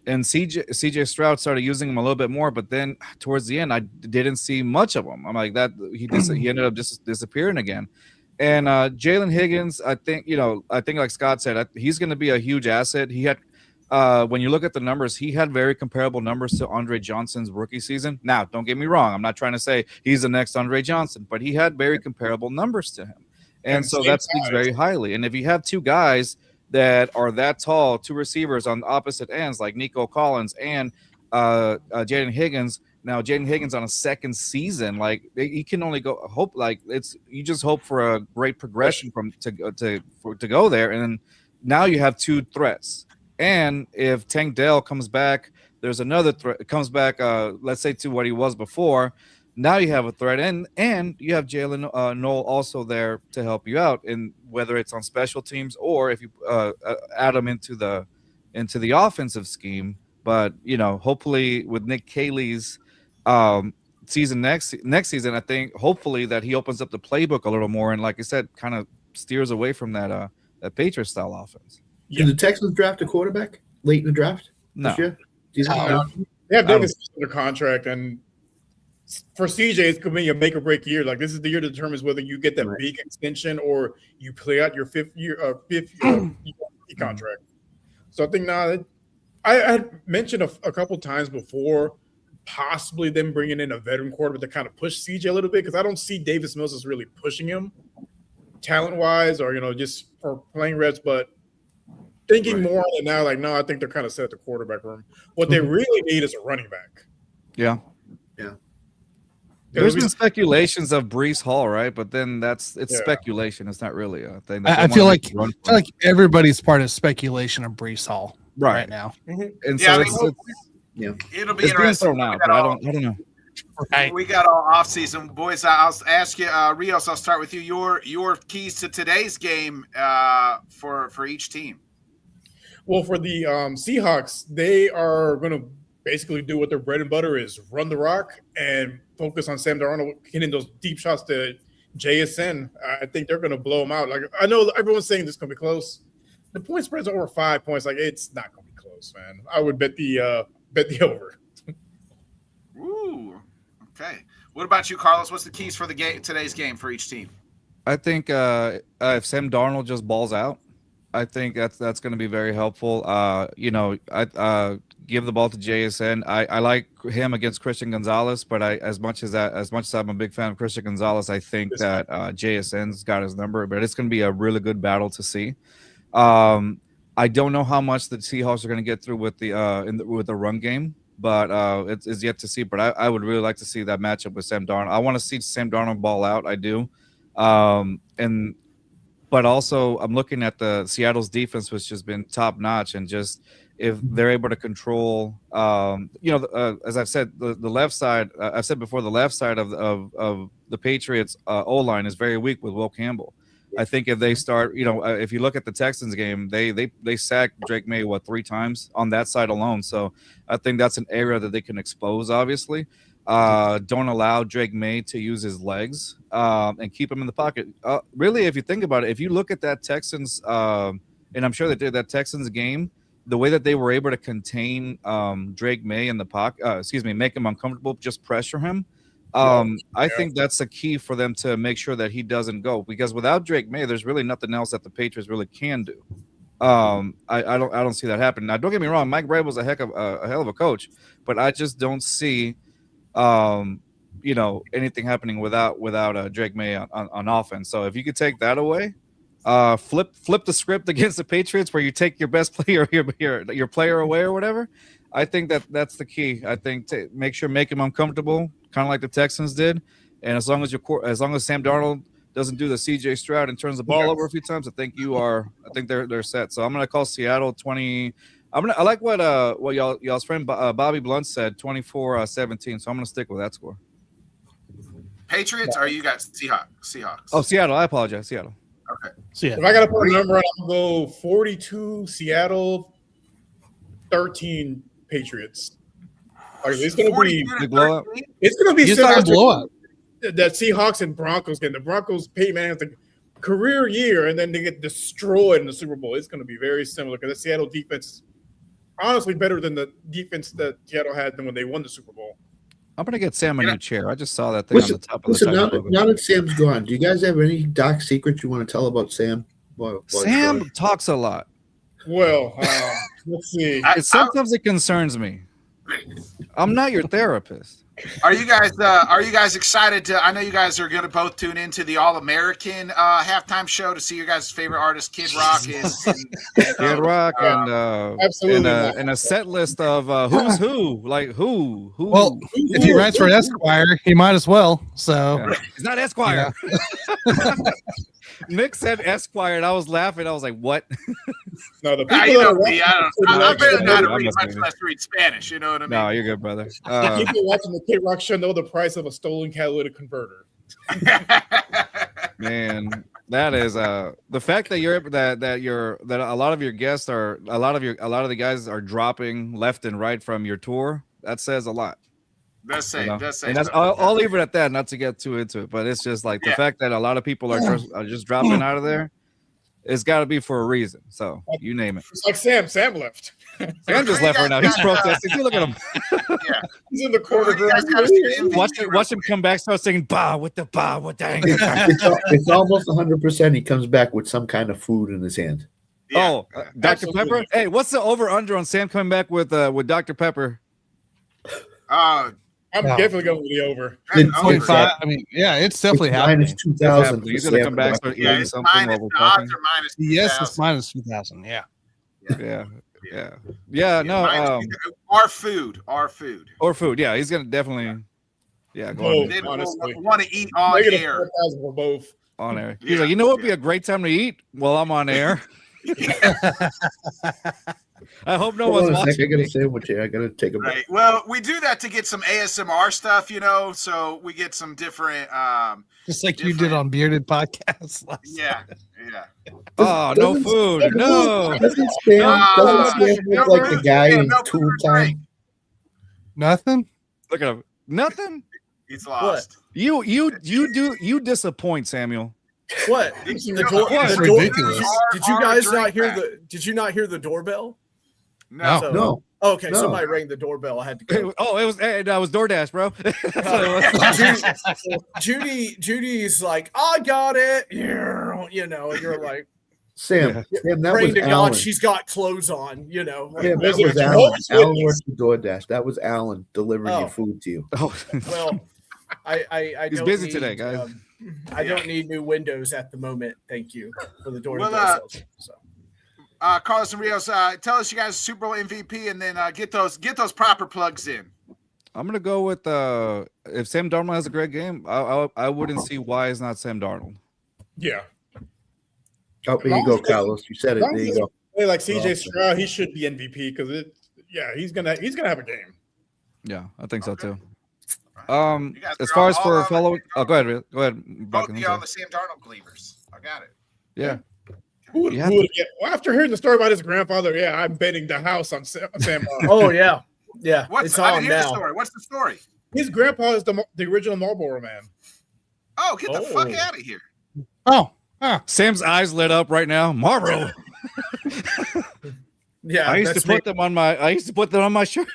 and CJ Stroud started using him a little bit more, but then towards the end, I didn't see much of him. I'm like that he ended up just disappearing again. And Jalen Higgins, I think like Scott said, he's going to be a huge asset. He had, when you look at the numbers, he had very comparable numbers to Andre Johnson's rookie season. Now, don't get me wrong. I'm not trying to say he's the next Andre Johnson, but he had very comparable numbers to him. And so that speaks very highly. And if you have 2 guys that are that tall, 2 receivers on the opposite ends, like Nico Collins and Jaden Higgins. Now, Jaden Higgins on a second season, like he can only you just hope for a great progression to go there. And now you have 2 threats. And if Tank Dell comes back, there's another threat comes back, let's say to what he was before. Now you have a threat, and you have Jalen Noel also there to help you out, and whether it's on special teams or if you add him into the offensive scheme. But hopefully with Nick Caley's season next season, I think hopefully that he opens up the playbook a little more, and like I said, kind of steers away from that Patriot style offense. Did the Texans draft a quarterback late in the draft? No. This year? Do you think they have Davis under contract, and for CJ, it's going to be a make or break year. Like this is the year that determines whether you get that big extension or you play out your fifth year contract. So I think now I had mentioned a couple times before, possibly them bringing in a veteran quarterback to kind of push CJ a little bit, because I don't see Davis Mills as really pushing him talent wise or just for playing reps, but thinking more on it now, like no, I think they're kind of set at the quarterback room. What they really need is a running back. Yeah. There's been speculations of Breece Hall, right? But then it's speculation. It's not really a thing. I feel like everybody's part of speculation of Breece Hall right now. And so it'll be interesting. I don't know. Right. We got all off season, boys. I'll ask you, Rios. I'll start with you. Your keys to today's game for each team. Well, for the Seahawks, they are going to basically do what their bread and butter is: run the rock and focus on Sam Darnold hitting those deep shots to JSN. I think they're going to blow them out. Like I know everyone's saying this is going to be close. The point spread's over 5 points. Like it's not going to be close, man. I would bet the over. Ooh. Okay. What about you, Carlos? What's the keys for today's game for each team? I think if Sam Darnold just balls out, I think that's going to be very helpful. I give the ball to JSN. I like him against Christian Gonzalez, but as much as I'm a big fan of Christian Gonzalez, I think that JSN's got his number. But it's going to be a really good battle to see. I don't know how much the Seahawks are going to get through with the run game, but it's yet to see. But I would really like to see that matchup with Sam Darnold. I want to see Sam Darnold ball out. I do, but also I'm looking at the Seattle's defense, which has been top notch, and just if they're able to control, as I've said, the left side. I've said before, the left side of the Patriots O-line is very weak with Will Campbell. I think if they start, if you look at the Texans game, they sacked Drake May 3 times on that side alone. So I think that's an area that they can expose. Obviously, don't allow Drake May to use his legs and keep him in the pocket. Really, if you think about it, if you look at that Texans, and I'm sure they did that Texans game, the way that they were able to contain Drake May in the pocket, make him uncomfortable, just pressure him. I think that's a key for them to make sure that he doesn't go, because without Drake May, there's really nothing else that the Patriots really can do. I don't see that happening. Now, don't get me wrong, Mike Vrabel's a hell of a coach, but I just don't see anything happening without Drake May on offense. So if you could take that away, flip the script against the Patriots where you take your best player, your player away or whatever. I think that's the key. I think to make him uncomfortable, kind of like the Texans did, and as long as Sam Darnold doesn't do the CJ Stroud and turns the ball over a few times, I think they're set. So I'm gonna call Seattle 20. I like what y'all's friend Bobby Blunt said, 24-17. So I'm gonna stick with that score. Patriots, or you got Seahawks? Oh, Seattle. I apologize, Seattle. So yeah, If I got to put a number on, I'm going to go 42 Seattle, 13 Patriots. Like, it's going to be Big blowout. It's going to be you saw similar a blowout. to that Seahawks and Broncos game. The Broncos, Peyton Manning has a career year, and then they get destroyed in the Super Bowl. It's going to be very similar because the Seattle defense is honestly better than the defense that Seattle had when they won the Super Bowl. I'm gonna get Sam a new chair. I just saw that thing on the top of the Listen, now, logo. now that Sam's gone, do you guys have any dark secrets you want to tell about Sam? Sam talks a lot. Well, let's see. Sometimes it concerns me. I'm not your therapist. Are you guys excited to? I know you guys are going to both tune into the All-American halftime show to see your guys' favorite artist, Kid Rock, Kid Rock, and absolutely, and a set list of who's who, like who. Well, if he writes for Esquire, he might as well. So yeah. He's not Esquire. Yeah. Nick said Esquire, and I was laughing. I was like, "What?" No, the people I'm barely not to read much less read Spanish. You know what I mean? No, you're good, brother. People watching the Kid Rock show know the price of a stolen catalytic converter. Man, that is the fact that a lot of your guests are a lot of the guys are dropping left and right from your tour. That says a lot. Does say. And that's, I'll leave it at that, not to get too into it, but it's just like the fact that a lot of people are just dropping out of there. It's got to be for a reason. So you name it. It's like Sam. Sam left. Sam just left right now. He's protesting. See, look at him. Yeah. He's in the corner. Watch him come back, start singing "Bah with the anger." It's almost 100%. He comes back with some kind of food in his hand. Yeah. Oh, Dr. Pepper. Hey, what's the over/under on Sam coming back with Dr. Pepper? I'm definitely going with the over. 25. I mean, yeah, it's definitely happening. Minus 2,000. He's gonna come back, start eating something while we're talking. Yes, it's minus 2,000. Yeah. No. Our food. Or food. Yeah, he's gonna definitely. Yeah, go on. Honestly, want to eat on air. 4,000 for both. On air. He's like, you know what would be a great time to eat? Well, I'm on air. I hope no one's watching. I gotta say what I gotta take a break. Right. Well, we do that to get some ASMR stuff, so we get some different just like you did on Bearded Podcast last yeah. Oh, no food. No. Doesn't Sam look like the guy in Tool Time? Nothing? Look at him. Nothing? He's lost. You disappoint, Samuel. What? It's ridiculous. Did you guys not hear Did you not hear the doorbell? No. No. Okay, somebody rang the doorbell. I had to go. It was DoorDash, bro. Judy's like, I got it. You know, and you're like, Sam, that praying was to Alan. God she's got clothes on, you know. Sam, that was Alan. Alan worked for DoorDash. That was Alan delivering your food to you. Oh. Well, I he's don't busy need, today, guys. I don't need new windows at the moment. Thank you for the door. Carlos and Rios, tell us you guys Super Bowl MVP, and then get those proper plugs in. I'm gonna go with if Sam Darnold has a great game, I wouldn't see why it's not Sam Darnold. Yeah. Oh, there you go, Carlos. You said it. There you go. Hey, like CJ Stroud, he should be MVP because he's gonna have a game. Yeah, I think so too. As far as for following, go ahead. Both of y'all the Sam Darnold believers. I got it. Yeah. Well, after hearing the story about his grandfather, I'm betting the house on Sam Darnold. Oh yeah. It's on now. Story. What's the story? His grandpa is the original Marlboro Man. Oh, get the fuck out of here! Oh, Sam's eyes lit up right now. Marlboro. Yeah, I used to put them on my shirt.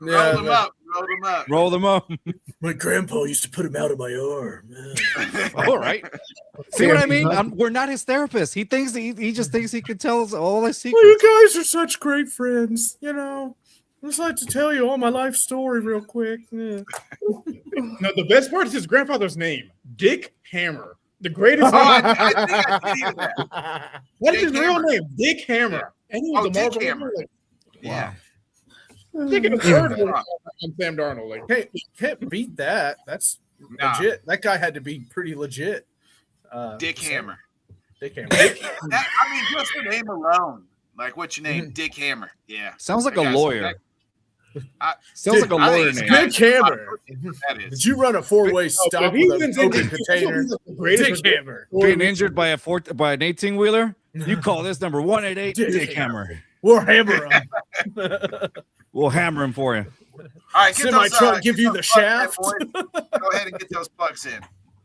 Roll them up. My grandpa used to put them out of my arm. All right. See what I mean? We're not his therapist. He thinks he just thinks he can tell us all his secrets. Well, you guys are such great friends. You know, I just like to tell you all my life story real quick. Yeah. No, the best part is his grandfather's name, Dick Hammer. The greatest name. What is his real name? Dick Hammer. And he was Dick Hammer. Wow. Taking a third one on Sam Darnold. Like, hey, can't beat that. That's legit. That guy had to be pretty legit. Dick Hammer. Dick Hammer. Just the name alone. Like, what's your name? Dick Hammer. Yeah. Sounds like a lawyer. Sounds like a I think lawyer it's name. Dick Hammer. That is. Did you run a four-way stop if he with wins an open it, container? he's the greatest Dick Hammer. Being injured by an 18-wheeler, you call this number 188 Dick Hammer. We'll hammer him. We'll hammer him for you. All right, get those, Semi-truck give get you those the plugs in, shaft. boys. Go ahead and get those plugs in.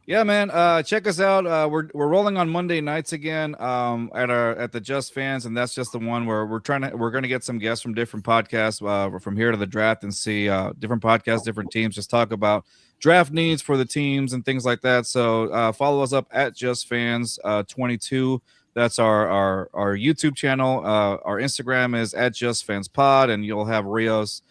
Yeah, man. Check us out. We're rolling on Monday nights again at the Just Fans, and that's just the one where we're going to get some guests from different podcasts from here to the draft and see different podcasts, different teams, just talk about draft needs for the teams and things like that. So follow us up at Just Fans 22. That's our YouTube channel. Our Instagram is at Just Fans Pod, and you'll have Rios.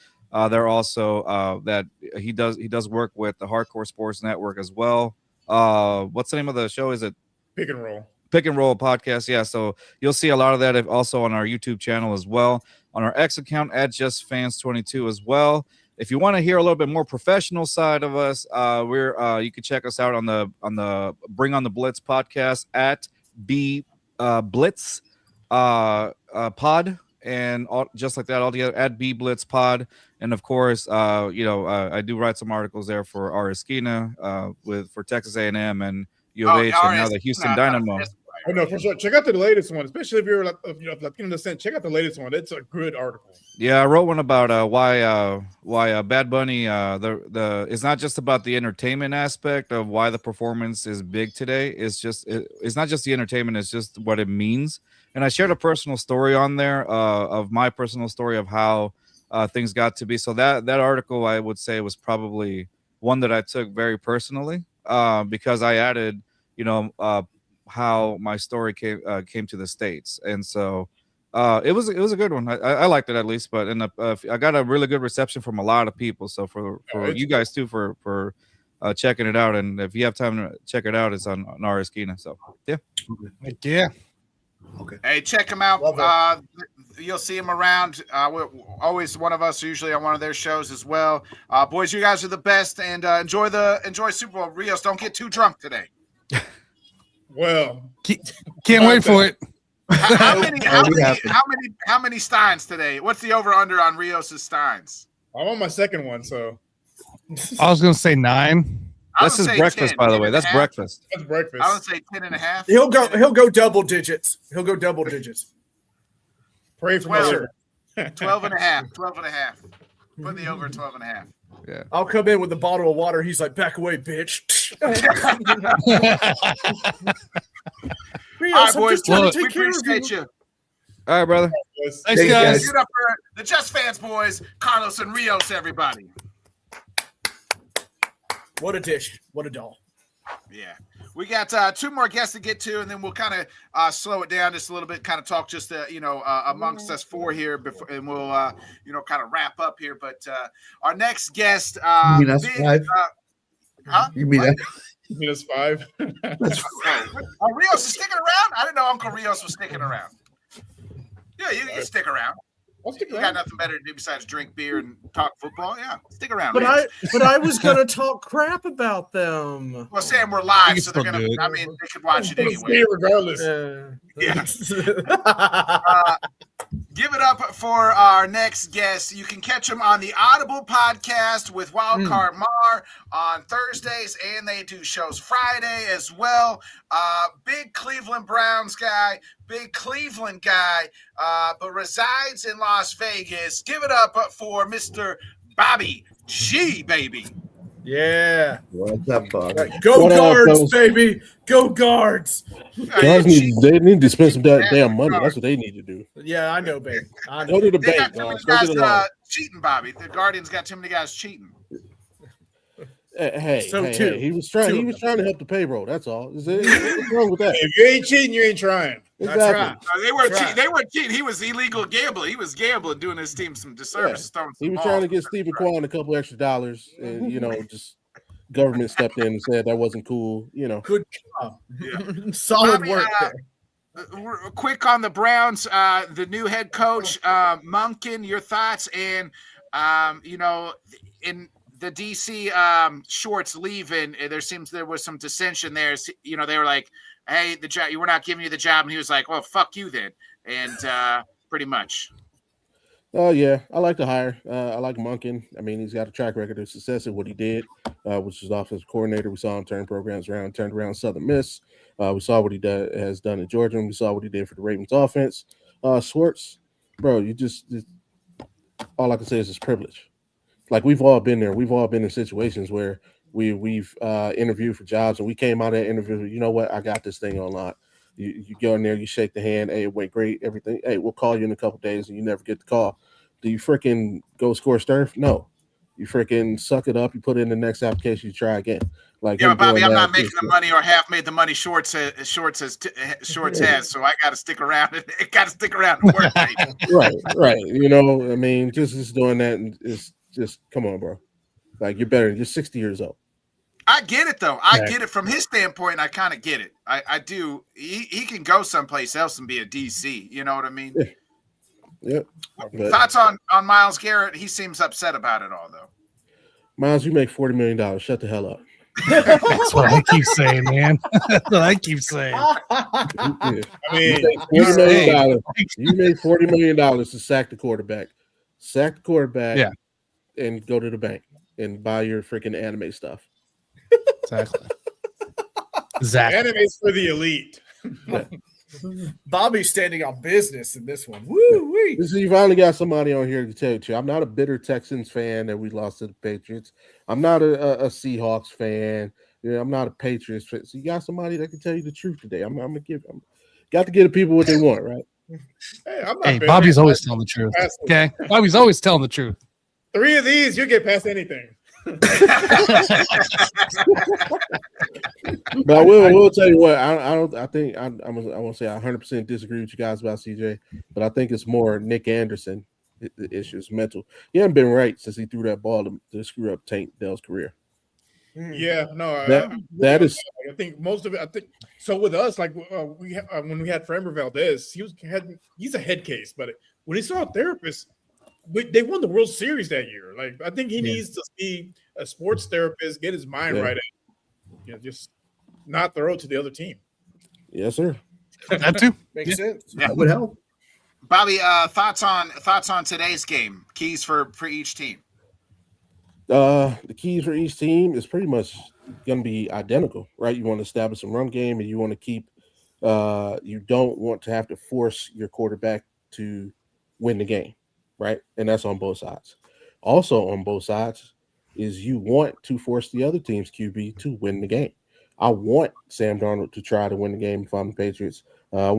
They're also that he does work with the Hardcore Sports Network as well. What's the name of the show? Is it Pick and Roll podcast? Yeah, so you'll see a lot of that also on our YouTube channel as well, on our X account at Just Fans 22 as well. If you want to hear a little bit more professional side of us, you can check us out on the Bring on the Blitz podcast at B Blitz pod, and just like that all together at B Blitz pod. And of course, I do write some articles there for Arisquina for Texas A&M and U of H, and now the Houston Dynamo. Oh no, for sure. Check out the latest one, especially if you're of Latino descent. Check out the latest one. It's a good article. Yeah, I wrote one about why Bad Bunny it's not just about the entertainment aspect of why the performance is big today. It's not just the entertainment, it's just what it means. And I shared a personal story on there of my personal story of how things got to be. So that article, I would say, was probably one that I took very personally because I added, how my story came to the States. And so it was a good one. I liked it at least, but I got a really good reception from a lot of people. So for you guys too, for checking it out. And if you have time to check it out, it's on Arisquina. So yeah. Yeah. Okay. Hey, check them out. You'll see them around. Always one of us, usually on one of their shows as well. Boys, you guys are the best, and enjoy Super Bowl. Rios, don't get too drunk today. Well, can't wait for it. How many steins today? What's the over under on Rios' steins? I'm on my second one, so I was gonna say 9. This is breakfast, 10, by the way. That's breakfast. that's breakfast. I would say 10.5. He'll go double digits. He'll go double digits. Pray for my 12.5. 12.5. Put the over 12.5. Yeah. I'll come in with a bottle of water. He's like, back away, bitch. All right, boys. We Take care of appreciate you. All right, brother. Thanks, Thanks, guys. guys. Give it up for the Just Fans boys, Carlos and Rios, everybody. What a dish. What a doll. Yeah. We got 2 more guests to get to, and then we'll kind of slow it down just a little bit, kind of talk just, amongst us 4 here, before, and we'll, kind of wrap up here. But our next guest. You mean that's 5? Huh? You mean that? You mean it's 5? Oh, Rios is sticking around? I didn't know Uncle Rios was sticking around. Yeah, you can stick around. I'll stick You around. got nothing better to do besides drink beer and talk football. Yeah, stick around. But Rios. I was gonna talk crap about them. Well, Sam, we're live, You so they're can gonna. still do it. I mean, they could watch it anyway. Stay regardless. Yeah. Give it up for our next guest. You can catch him on the Audible podcast with Wildcard Mar on Thursdays, and they do shows Friday as well. Big Cleveland Browns guy, big Cleveland guy, but resides in Las Vegas. Give it up for Mr. Bobby G, baby. Yeah. What's up, Bob? Go What up, Guards, fellas? baby. Go Guards. Guys they need to spend some damn money. That's what they need to do. Yeah, I know, babe. I Go know. to the They got bank, too many guys. Go to the guys line. cheating, Bobby. The Guardians got too many guys cheating. Hey, So hey, two. hey, he was trying. Two He of was them. trying to help the payroll. That's all. What's wrong with that? If you ain't cheating, you ain't trying. That's Exactly. right. They weren't That's cheating. They weren't cheating. He was illegal gambling. He was gambling, doing his team some disservice. Throwing some He was balls. trying to get Stephen Kwan a couple extra dollars, and just government stepped in and said that wasn't cool. Good job. Yeah. Solid Bobby, work there. We're quick on the Browns. The new head coach, Monken. Your thoughts, and in the DC shorts leaving, there was some dissension there. They were like, "Hey, the job, we're not giving you the job," and he was like, "Well, fuck you then," and pretty much. Oh yeah, I like the hire. I like Monken. I mean, he's got a track record of success at what he did, which is offensive coordinator. We saw him turn programs around, turned around Southern Miss. We saw what he has done in Georgia, and we saw what he did for the Ravens offense. Schwartz, bro, you just all I can say is it's privilege. Like we've all been there. We've all been in situations where we've interviewed for jobs, and we came out of that interview. You know what? I got this thing on lock. You go in there, you shake the hand. Hey, it went great. Everything. Hey, we'll call you in a couple days, and you never get the call. Do you freaking go score sturf? No. You freaking suck it up. You put in the next application. You try again. Like yeah, but Bobby, I'm not making the money or half made the money Shorts has. So I got to stick around. It got to stick around and work. right. You know, I mean, just doing that and it's just come on, bro. Like you're better. You're 60 years old. I get it though. I get it from his standpoint. I kind of get it. I do. He can go someplace else and be a DC. You know what I mean? Yeah. Thoughts on Myles Garrett? He seems upset about it all though. Myles, you make $40 million. Shut the hell up. That's what I keep saying, man. That's what I keep saying. I mean, you made $40 million to sack the quarterback. Sack the quarterback and go to the bank and buy your freaking anime stuff. Exactly. Anime's for the elite. Yeah. Bobby's standing on business in this one. Woo-wee. You finally got somebody on here to tell you. I'm not a bitter Texans fan that we lost to the Patriots. I'm not a Seahawks fan. I'm not a Patriots fan. So you got somebody that can tell you the truth today. I'm got to give the people what they want, right? Hey, Bobby's always telling the truth. Okay, Bobby's always telling the truth. 3 of these, you get past anything. But I will tell you what, I think I won't say I 100% disagree with you guys about CJ, but I think it's more Nick Anderson the issues mental. He hasn't been right since he threw that ball to screw up Tank Dell's career. Yeah, no, that is. I think most of it. I think so. With us, like when we had Framber Valdez, he's a head case, but when he saw a therapist, they won the World Series that year. Like I think he needs to see a sports therapist, get his mind right, and just not throw it to the other team. Yes, sir. That too makes sense. Yeah. That would help. Bobby, thoughts on today's game? Keys for each team. The keys for each team is pretty much going to be identical, right? You want to establish a run game, and you want to keep. You don't want to have to force your quarterback to win the game, right? And that's on both sides. Also, on both sides is you want to force the other team's QB to win the game. I want Sam Darnold to try to win the game if I'm the Patriots. I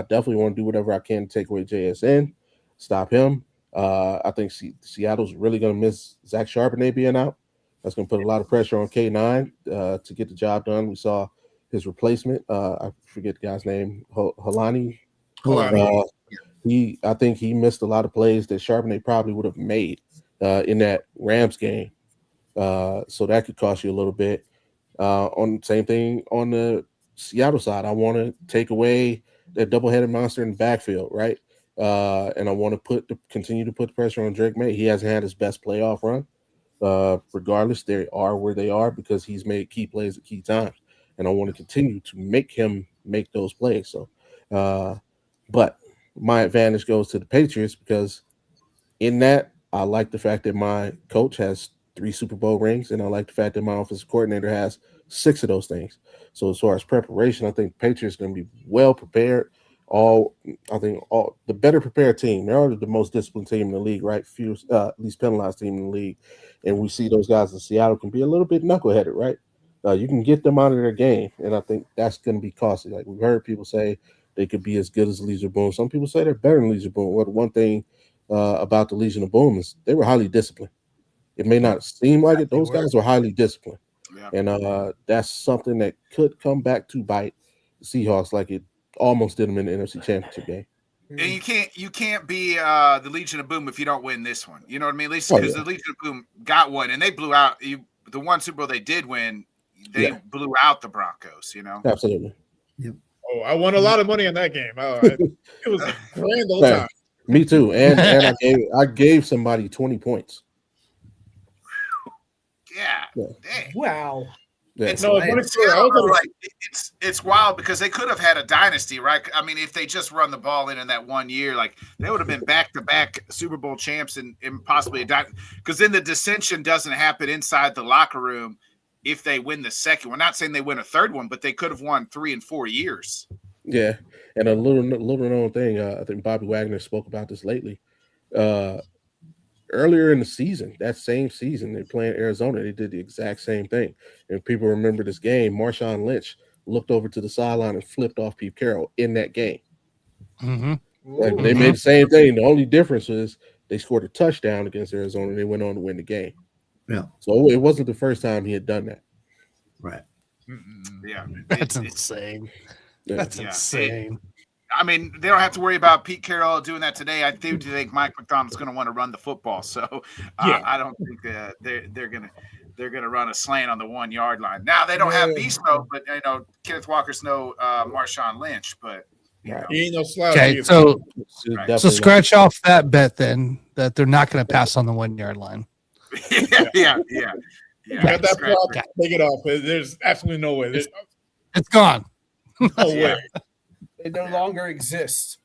definitely want to do whatever I can to take away JSN, stop him. I think Seattle's really going to miss Zach Charbonnet being out. That's going to put a lot of pressure on K9 to get the job done. We saw his replacement. I forget the guy's name, Holani. I think he missed a lot of plays that Charbonnet probably would have made in that Rams game. So that could cost you a little bit. On the same thing on the Seattle side, I want to take away that double-headed monster in the backfield, right? And I want to continue to put the pressure on Drake May. He hasn't had his best playoff run. Regardless, they are where they are because he's made key plays at key times. And I want to continue to make him make those plays. So, but my advantage goes to the Patriots because in that, I like the fact that my coach has 3 Super Bowl rings, and I like the fact that my offensive coordinator has 6 of those things. So as far as preparation, I think the Patriots are going to be well prepared. I think the better prepared team. They're the most disciplined team in the league, right? Least penalized team in the league. And we see those guys in Seattle can be a little bit knuckleheaded, right? You can get them out of their game, and I think that's going to be costly. Like we've heard people say they could be as good as Legion of Boom. Some people say they're better than Legion of Boom. Well, the one thing about the Legion of Boom is they were highly disciplined. It may not seem like it. Those guys were highly disciplined. Yeah. And that's something that could come back to bite the Seahawks like it almost did them in the NFC Championship game. And you can't be the Legion of Boom if you don't win this one. You know what I mean? At least because the Legion of Boom got one, and they blew out the one Super Bowl they did win. They blew out the Broncos. You know, absolutely. Yep. Oh, I won a lot of money in that game. It was a grand old time. Me too. And I gave somebody 20 points. Yeah. Wow. Yeah. It's, No, it's, it's Seattle, funny. like, it's wild because they could have had a dynasty, right? I mean, if they just run the ball in that 1 year, like they would have been back-to-back Super Bowl champs and possibly a dynasty. Because then the dissension doesn't happen inside the locker room if they win the second. We're not saying they win a third one, but they could have won 3 and 4 years. Yeah, and a little known thing. I think Bobby Wagner spoke about this lately. Earlier in the season, that same season, they playing Arizona. They did the exact same thing. And people remember this game. Marshawn Lynch looked over to the sideline and flipped off Pete Carroll in that game. Mm-hmm. Like, they made the same thing. The only difference is they scored a touchdown against Arizona and they went on to win the game. Yeah. So it wasn't the first time he had done that. Right. Yeah, That's insane. Yeah. That's insane. I mean, they don't have to worry about Pete Carroll doing that today. I do think Mike McDonald's going to want to run the football, so I don't think they're going to run a slant on the 1 yard line. Now they don't have beast mode, but Kenneth Walker's no Marshawn Lynch, but you know. He ain't no slouch. Okay, either. so Definitely so scratch off that bet then that they're not going to pass on the 1 yard line. yeah. Got that prop, take it off. There's absolutely no way. There's It's gone. no way. They no longer exist.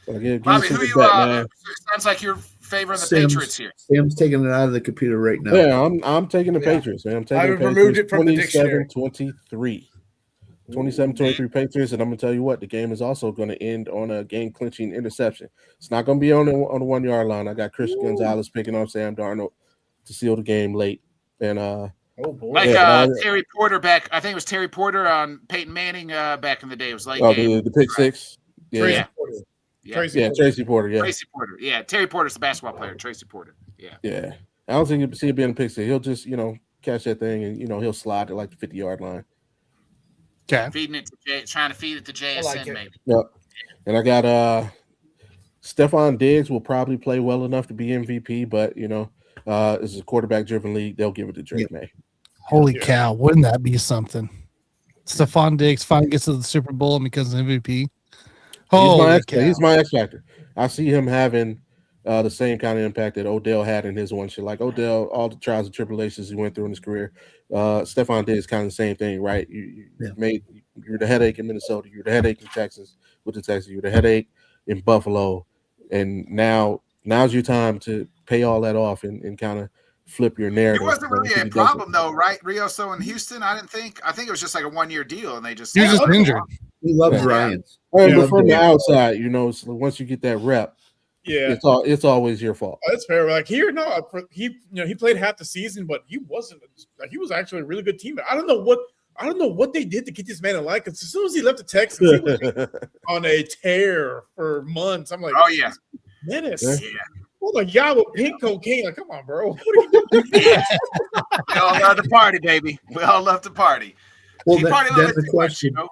Bobby, who you? Sounds like you're favoring the Patriots here. Sam's taking it out of the computer right now. Yeah, I'm taking the Patriots, man. I'm taking I've the removed Patriots it from the dictionary. 27-23. 27-23 Patriots, and I'm gonna tell you what, the game is also going to end on a game-clinching interception. It's not going to be on the 1 yard line. I got Christian Gonzalez picking off Sam Darnold to seal the game late, and Oh boy. Like Yeah, Terry Porter back. I think it was Terry Porter on Peyton Manning back in the day. It was like the pick six. Tracy Yeah, Porter. yeah. Tracy Porter. Yeah, Tracy Porter. Yeah, Terry Porter's the basketball player. Tracy Porter. Yeah. yeah. I don't think you'll see it being a pick six. He'll just catch that thing and he'll slide to like the 50 yard line. Okay. Feeding it to trying to feed it to JSN, like it. maybe. Yep. And I got Stephon Diggs will probably play well enough to be MVP, but this is a quarterback driven league. They'll give it to Drake May. Holy cow! Wouldn't that be something? Stephon Diggs finally gets to the Super Bowl and becomes an MVP. He's my X factor. I see him having the same kind of impact that Odell had in his one shit. Like Odell, all the trials and tribulations he went through in his career. Stephon Diggs kind of the same thing, right? You're the headache in Minnesota. You're the headache in Texas with the Texans. You're the headache in Buffalo, and now's your time to pay all that off and kind of flip your narrative. It wasn't really a problem though, right? Rioso in Houston, I think it was just like a 1 year deal, and they just He was just injured. He loves Ryans. But from the outside, so once you get that rep, Yeah, it's always your fault. that's fair. Like here, no, he played half the season, but he wasn't. Like he was actually a really good teammate. I don't know what they did to get this man in line. Because as soon as he left the Texans, he was on a tear for months. I'm like, oh yeah, menace. yeah. Oh my God, with pink cocaine. Like, come on, bro. What are you doing? We all love to party, baby. We all love to party. Well, He then, party a little then bit the too much, question, you know?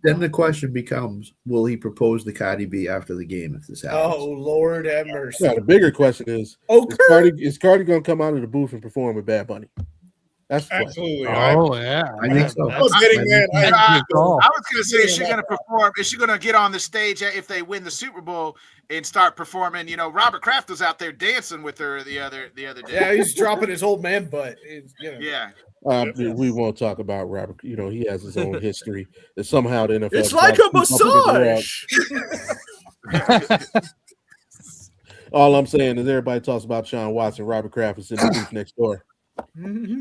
then the question becomes: will he propose to Cardi B after the game if this happens? Oh Lord have mercy. Yeah, the bigger question is: is Cardi going to come out of the booth and perform with Bad Bunny? That's the question. Absolutely. Oh yeah, I think so. I was getting that. That's a good call. I was going to say, is she going to perform? Is she going to get on the stage if they win the Super Bowl and start performing? Robert Kraft was out there dancing with her the other day. Yeah, he's dropping his old man butt. Yeah. We won't talk about Robert. He has his own history that somehow the NFL. It's like a massage. All I'm saying is everybody talks about Sean Watson. Robert Kraft is in the booth next door.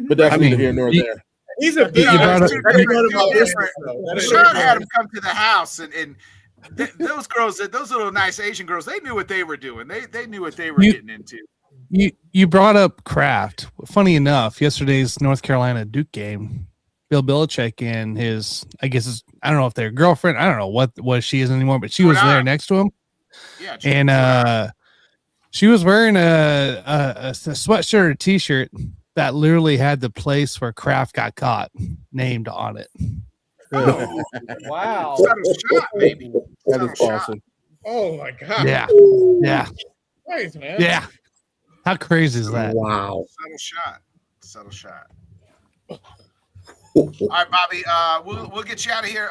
But that's neither here nor there. He's a big. Sean had him come to the house, and those girls, those little nice Asian girls, they knew what they were doing. They knew what they were getting into. You brought up Kraft. Funny enough, yesterday's North Carolina Duke game, Bill Belichick and his, I don't know if they're girlfriend, I don't know what she is anymore, but she was there next to him. Yeah, and she was wearing a sweatshirt or t-shirt that literally had the place where Kraft got caught named on it. Oh, wow. Subtle shot, baby. That is awesome. Oh my God. Yeah. Nice, man. Yeah. How crazy is that? Wow. Subtle shot. All right, Bobby. We'll get you out of here.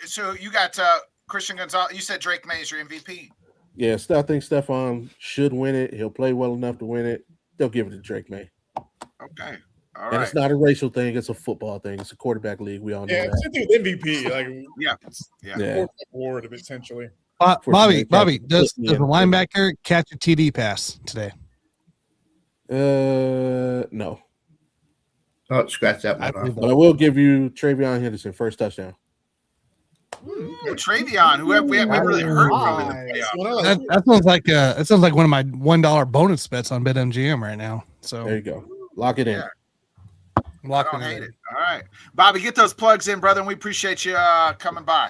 So you got Christian Gonzalez. You said Drake May is your MVP. Yeah, I think Stephon should win it. He'll play well enough to win it. They'll give it to Drake May. Okay. All And right. it's not a racial thing; it's a football thing. It's a quarterback league. We all know Yeah, that. same thing with MVP. Like, Yeah. Yeah. award essentially. Bobby, does Flip me the in. linebacker catch a TD pass today? No. Oh, scratch that I one believe off. But I will give you Travion Henderson first touchdown. Ooh, Travion, who we haven't really heard from in the Nice. playoffs. Well, no, That sounds like one of my $1 bonus bets on BetMGM right now. So There you go. Lock it in. Yeah. I'm I locking don't it hate in. it. All right. Bobby, get those plugs in, brother, and we appreciate you coming by.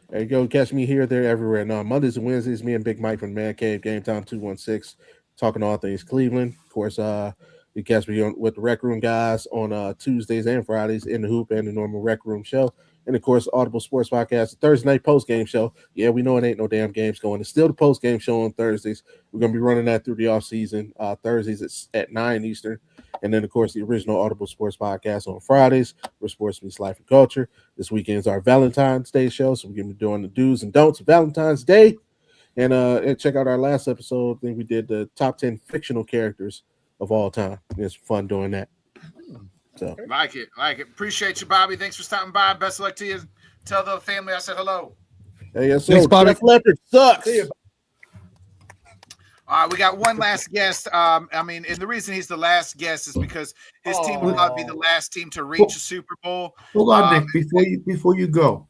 There you go. Catch me here, there, everywhere. Now, Mondays and Wednesdays, me and Big Mike from Man Cave, Game Time 216, talking all things Cleveland. Of course, you catch me with the Rec Room guys on Tuesdays and Fridays in the Hoop and the normal Rec Room show. And, of course, Audible Sports Podcast, the Thursday night post-game show. Yeah, we know it ain't no damn games going. It's still the post-game show on Thursdays. We're going to be running that through the offseason. Thursdays at 9 Eastern. And then, of course, the original Audible Sports Podcast on Fridays, where sports meets life and culture. This weekend's our Valentine's Day show, so we're going to be doing the do's and don'ts of Valentine's Day. And check out our last episode. I think we did the top 10 fictional characters of all time. It's fun doing that. So Like it. Appreciate you, Bobby. Thanks for stopping by. Best of luck to you. Tell the family I said hello. hey, yes, Thanks, so Bobby. Jeff Leopard sucks. See you. We got one last guest. And the reason he's the last guest is because his team will probably be the last team to reach a Super Bowl. Hold on, Nick. Before you go,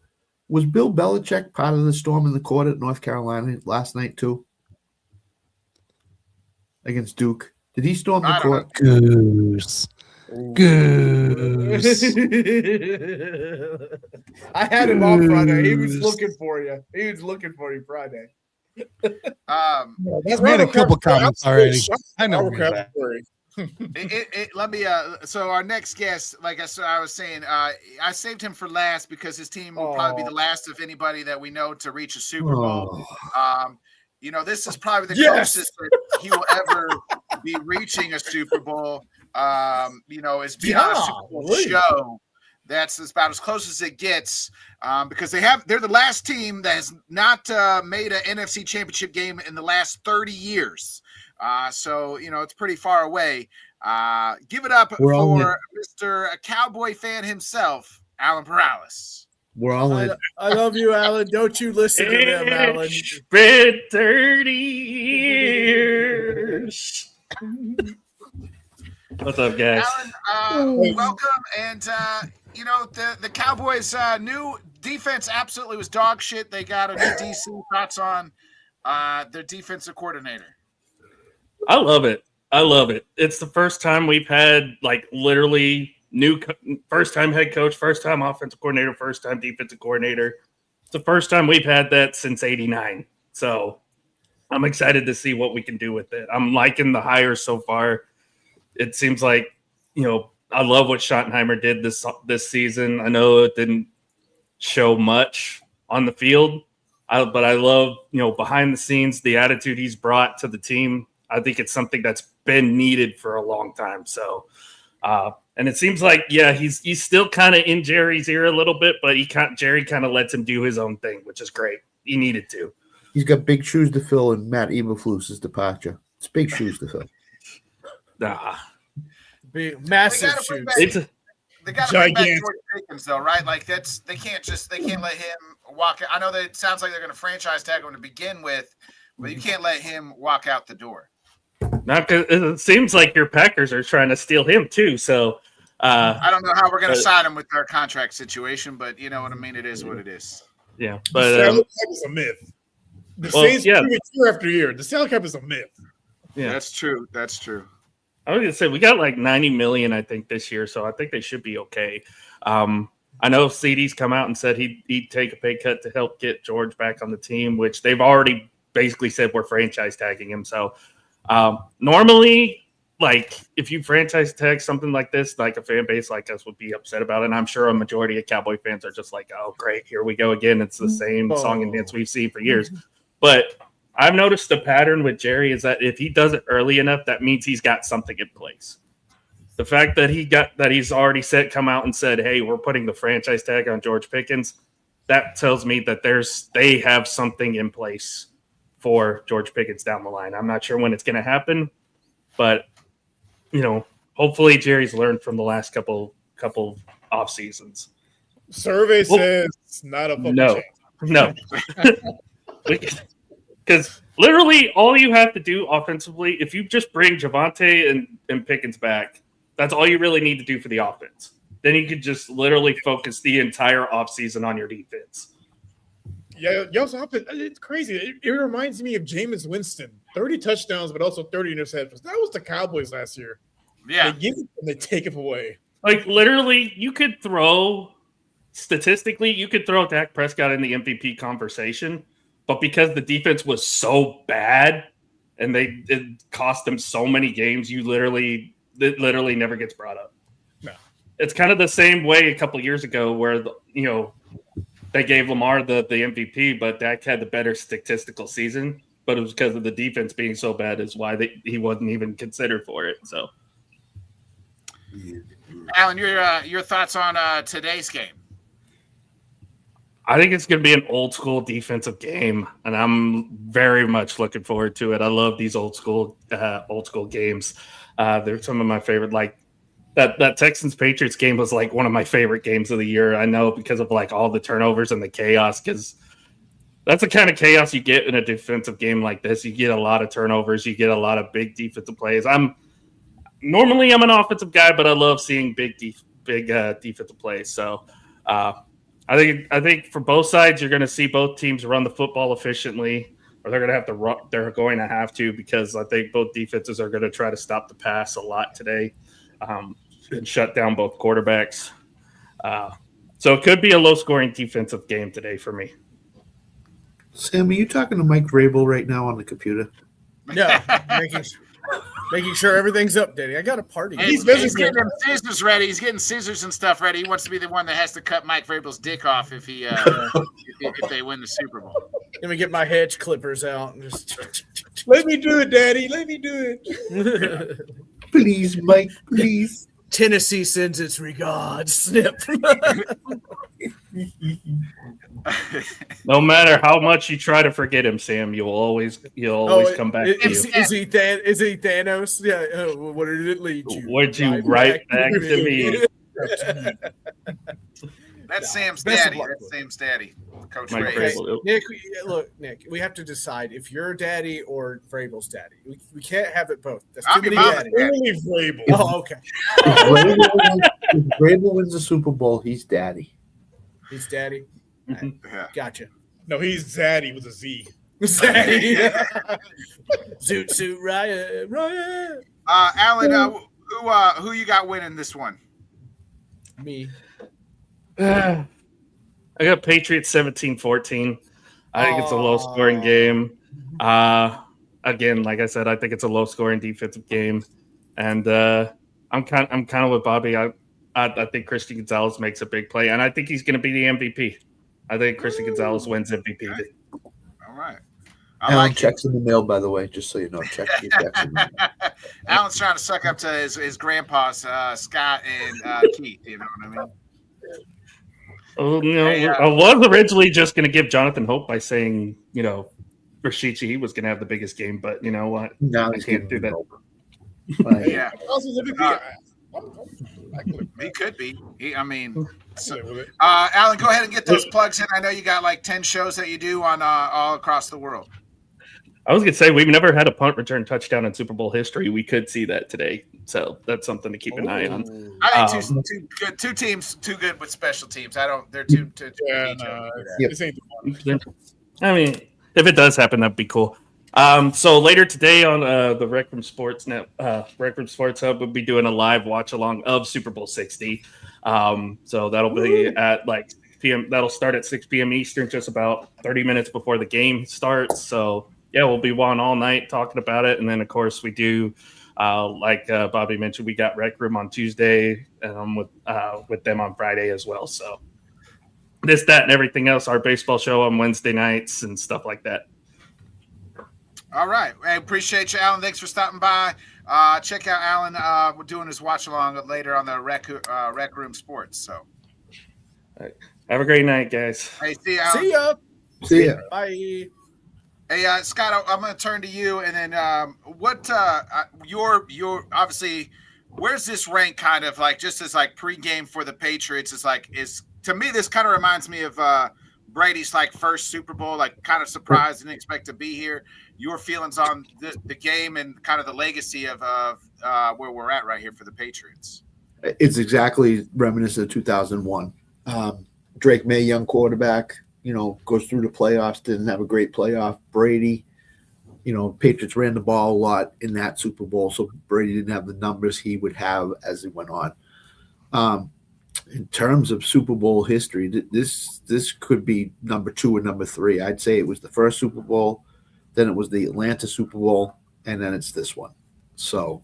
was Bill Belichick part of the storm in the court at North Carolina last night too? Against Duke, did he storm the I don't court? Goose. I had him on Friday. He was looking for you. Friday. That's made a right, couple okay. comments already. I know Our where he's at. vocabulary. Let me so our next guest, like I was saying, I saved him for last because his team will probably be the last of anybody that we know to reach a Super Bowl. This is probably the closest that he will ever be reaching a Super Bowl. Is being on a Super Bowl show. That's about as close as it gets, because they're the last team that has not made an NFC Championship game in the last 30 years. So it's pretty far away. Give it up for Mr. Cowboy fan himself, Alan Perales. We're all in. I love you, Alan. Don't you listen to them, Alan. It's been 30 years. What's up, guys? Alan, welcome. And, the Cowboys' new defense absolutely was dog shit. They got a new DC. Thoughts on their defensive coordinator? I love it. It's the first time we've had, literally first-time head coach, first-time offensive coordinator, first-time defensive coordinator. It's the first time we've had that since '89. So I'm excited to see what we can do with it. I'm liking the hires so far. It seems like, I love what Schottenheimer did this season. I know it didn't show much on the field, but I love, behind the scenes, the attitude he's brought to the team. I think it's something that's been needed for a long time. So, and it seems like, he's still kind of in Jerry's ear a little bit, but Jerry kind of lets him do his own thing, which is great. He needed to. He's got big shoes to fill in Matt Eberflus's departure. It's big shoes to fill. Big, massive shoes. They got to bring back George Pickens, though, right? They can't let him walk. I know that it sounds like they're going to franchise tag him to begin with, but you can't let him walk out the door. Not because it seems like your Packers are trying to steal him too. So I don't know how we're going to sign him with our contract situation, but you know what I mean. It is what it is. Yeah, The but salary cap is a myth. The Saints prove it year after year. The salary cap is a myth. Yeah, that's true. I was gonna say we got $90 million, I think, this year, so I think they should be okay. I know CD's come out and said he'd take a pay cut to help get George back on the team, which they've already basically said we're franchise tagging him. So normally, if you franchise tag something like this, a fan base like us would be upset about it. And I'm sure a majority of Cowboy fans are just like, oh, great, here we go again. It's the same song and dance we've seen for years. But I've noticed a pattern with Jerry is that if he does it early enough, that means he's got something in place. The fact that he's already come out and said, hey, we're putting the franchise tag on George Pickens, that tells me that they have something in place for George Pickens down the line. I'm not sure when it's going to happen, but hopefully Jerry's learned from the last couple off seasons. Survey says it's not a fucking No. Because literally all you have to do offensively, if you just bring Javonte and Pickens back, that's all you really need to do for the offense. Then you could just literally focus the entire offseason on your defense. Yeah, y'all's offense, it's crazy. It reminds me of Jameis Winston. 30 touchdowns, but also 30 interceptions. That was the Cowboys last year. Yeah. They give it and they take it away. Like, literally, you could throw – statistically, you could throw Dak Prescott in the MVP conversation, but because the defense was so bad and it cost them so many games, it literally never gets brought up. No. It's kind of the same way a couple years ago where, they gave Lamar the MVP, but Dak had the better statistical season, but it was because of the defense being so bad is why he wasn't even considered for it. So, Alan, your thoughts on today's game? I think it's going to be an old school defensive game, and I'm very much looking forward to it. I love these old school games. They're some of my favorite. Like that Texans Patriots game was like one of my favorite games of the year. I know because of like all the turnovers and the chaos, because that's the kind of chaos you get in a defensive game like this. You get a lot of turnovers. You get a lot of big defensive plays. I'm an offensive guy, but I love seeing big defensive plays. So I think for both sides, you're going to see both teams run the football efficiently, or they're going to have to run. They're going to have to, because I think both defenses are going to try to stop the pass a lot today and shut down both quarterbacks. So it could be a low-scoring defensive game today for me. Sam, are you talking to Mike Vrabel right now on the computer? Yeah, making sure everything's up, Daddy. I got a party. He's getting scissors ready. He's getting scissors and stuff ready. He wants to be the one that has to cut Mike Vrabel's dick off if he if they win the Super Bowl. Let me get my hedge clippers out and just let me do it, Daddy. Let me do it. Please, Mike, please. Tennessee sends its regards. Snip. No matter how much you try to forget him, Sam, you'll always come back to you. Is he Thanos? Yeah. What did it lead you? Would you right back to me? That's Sam's daddy. That's Sam's daddy, Coach Ray. Nick, we have to decide if you're daddy or Vrabel's daddy. We can't have it both. That's I'll too be many mama. daddies. Vrabel. Oh, okay. If Vrabel wins the Super Bowl, he's daddy. He's daddy. Yeah. Gotcha. No, he's Zaddy with a Z. Zaddy. Zoot riot. Alan, who you got winning this one? Me. I got Patriots 17-14. I think it's a low-scoring game. Again, like I said, I think it's a low-scoring defensive game, and I'm kind of with Bobby. I think Christian Gonzalez makes a big play, and I think he's going to be the MVP. I think Christian Gonzalez wins MVP. Okay. All right. Alan checks in the mail, by the way, just so you know. Check your checks in the mail. Alan's trying to suck up to his grandpas, Scott and Keith. You know what I mean? Oh, I was originally just going to give Jonathan hope by saying, Rashichi, he was going to have the biggest game, but you know what? No, I can't do that. Yeah. He could be. Alan, go ahead and get those plugs in. I know you got like 10 shows that you do on all across the world. I was going to say, we've never had a punt return touchdown in Super Bowl history. We could see that today. So that's something to keep an eye on. I think two teams too good with special teams. They're too yeah, this ain't the one. I mean, if it does happen, that'd be cool. So later today on the Rec Room Sports Hub, we'll be doing a live watch along of Super Bowl 60. So that'll be at like 6 p.m. That'll start at 6 p.m. Eastern, just about 30 minutes before the game starts. So yeah, we'll be on all night talking about it. And then of course we do, like Bobby mentioned, we got Rec Room on Tuesday, and I'm with them on Friday as well. So this, that, and everything else, our baseball show on Wednesday nights and stuff like that. All right. I appreciate you, Alan. Thanks for stopping by. Check out Alan. We're doing his watch along later on the Rec Room Sports. So, all right. Have a great night, guys. Hey, see you, Alan. See ya. See ya. Bye. Hey, Scott, I'm going to turn to you, and then what your obviously where's this rank kind of like just as like pregame for the Patriots is to me, this kind of reminds me of Brady's like first Super Bowl, like kind of surprised, didn't expect to be here. Your feelings on the game and kind of the legacy of where we're at right here for the Patriots. It's exactly reminiscent of 2001. Drake May, young quarterback, goes through the playoffs, didn't have a great playoff. Brady, Patriots ran the ball a lot in that Super Bowl, so Brady didn't have the numbers he would have as it went on. In terms of Super Bowl history, this could be number 2 or number 3. I'd say it was the first Super Bowl, then it was the Atlanta Super Bowl, and then it's this one. So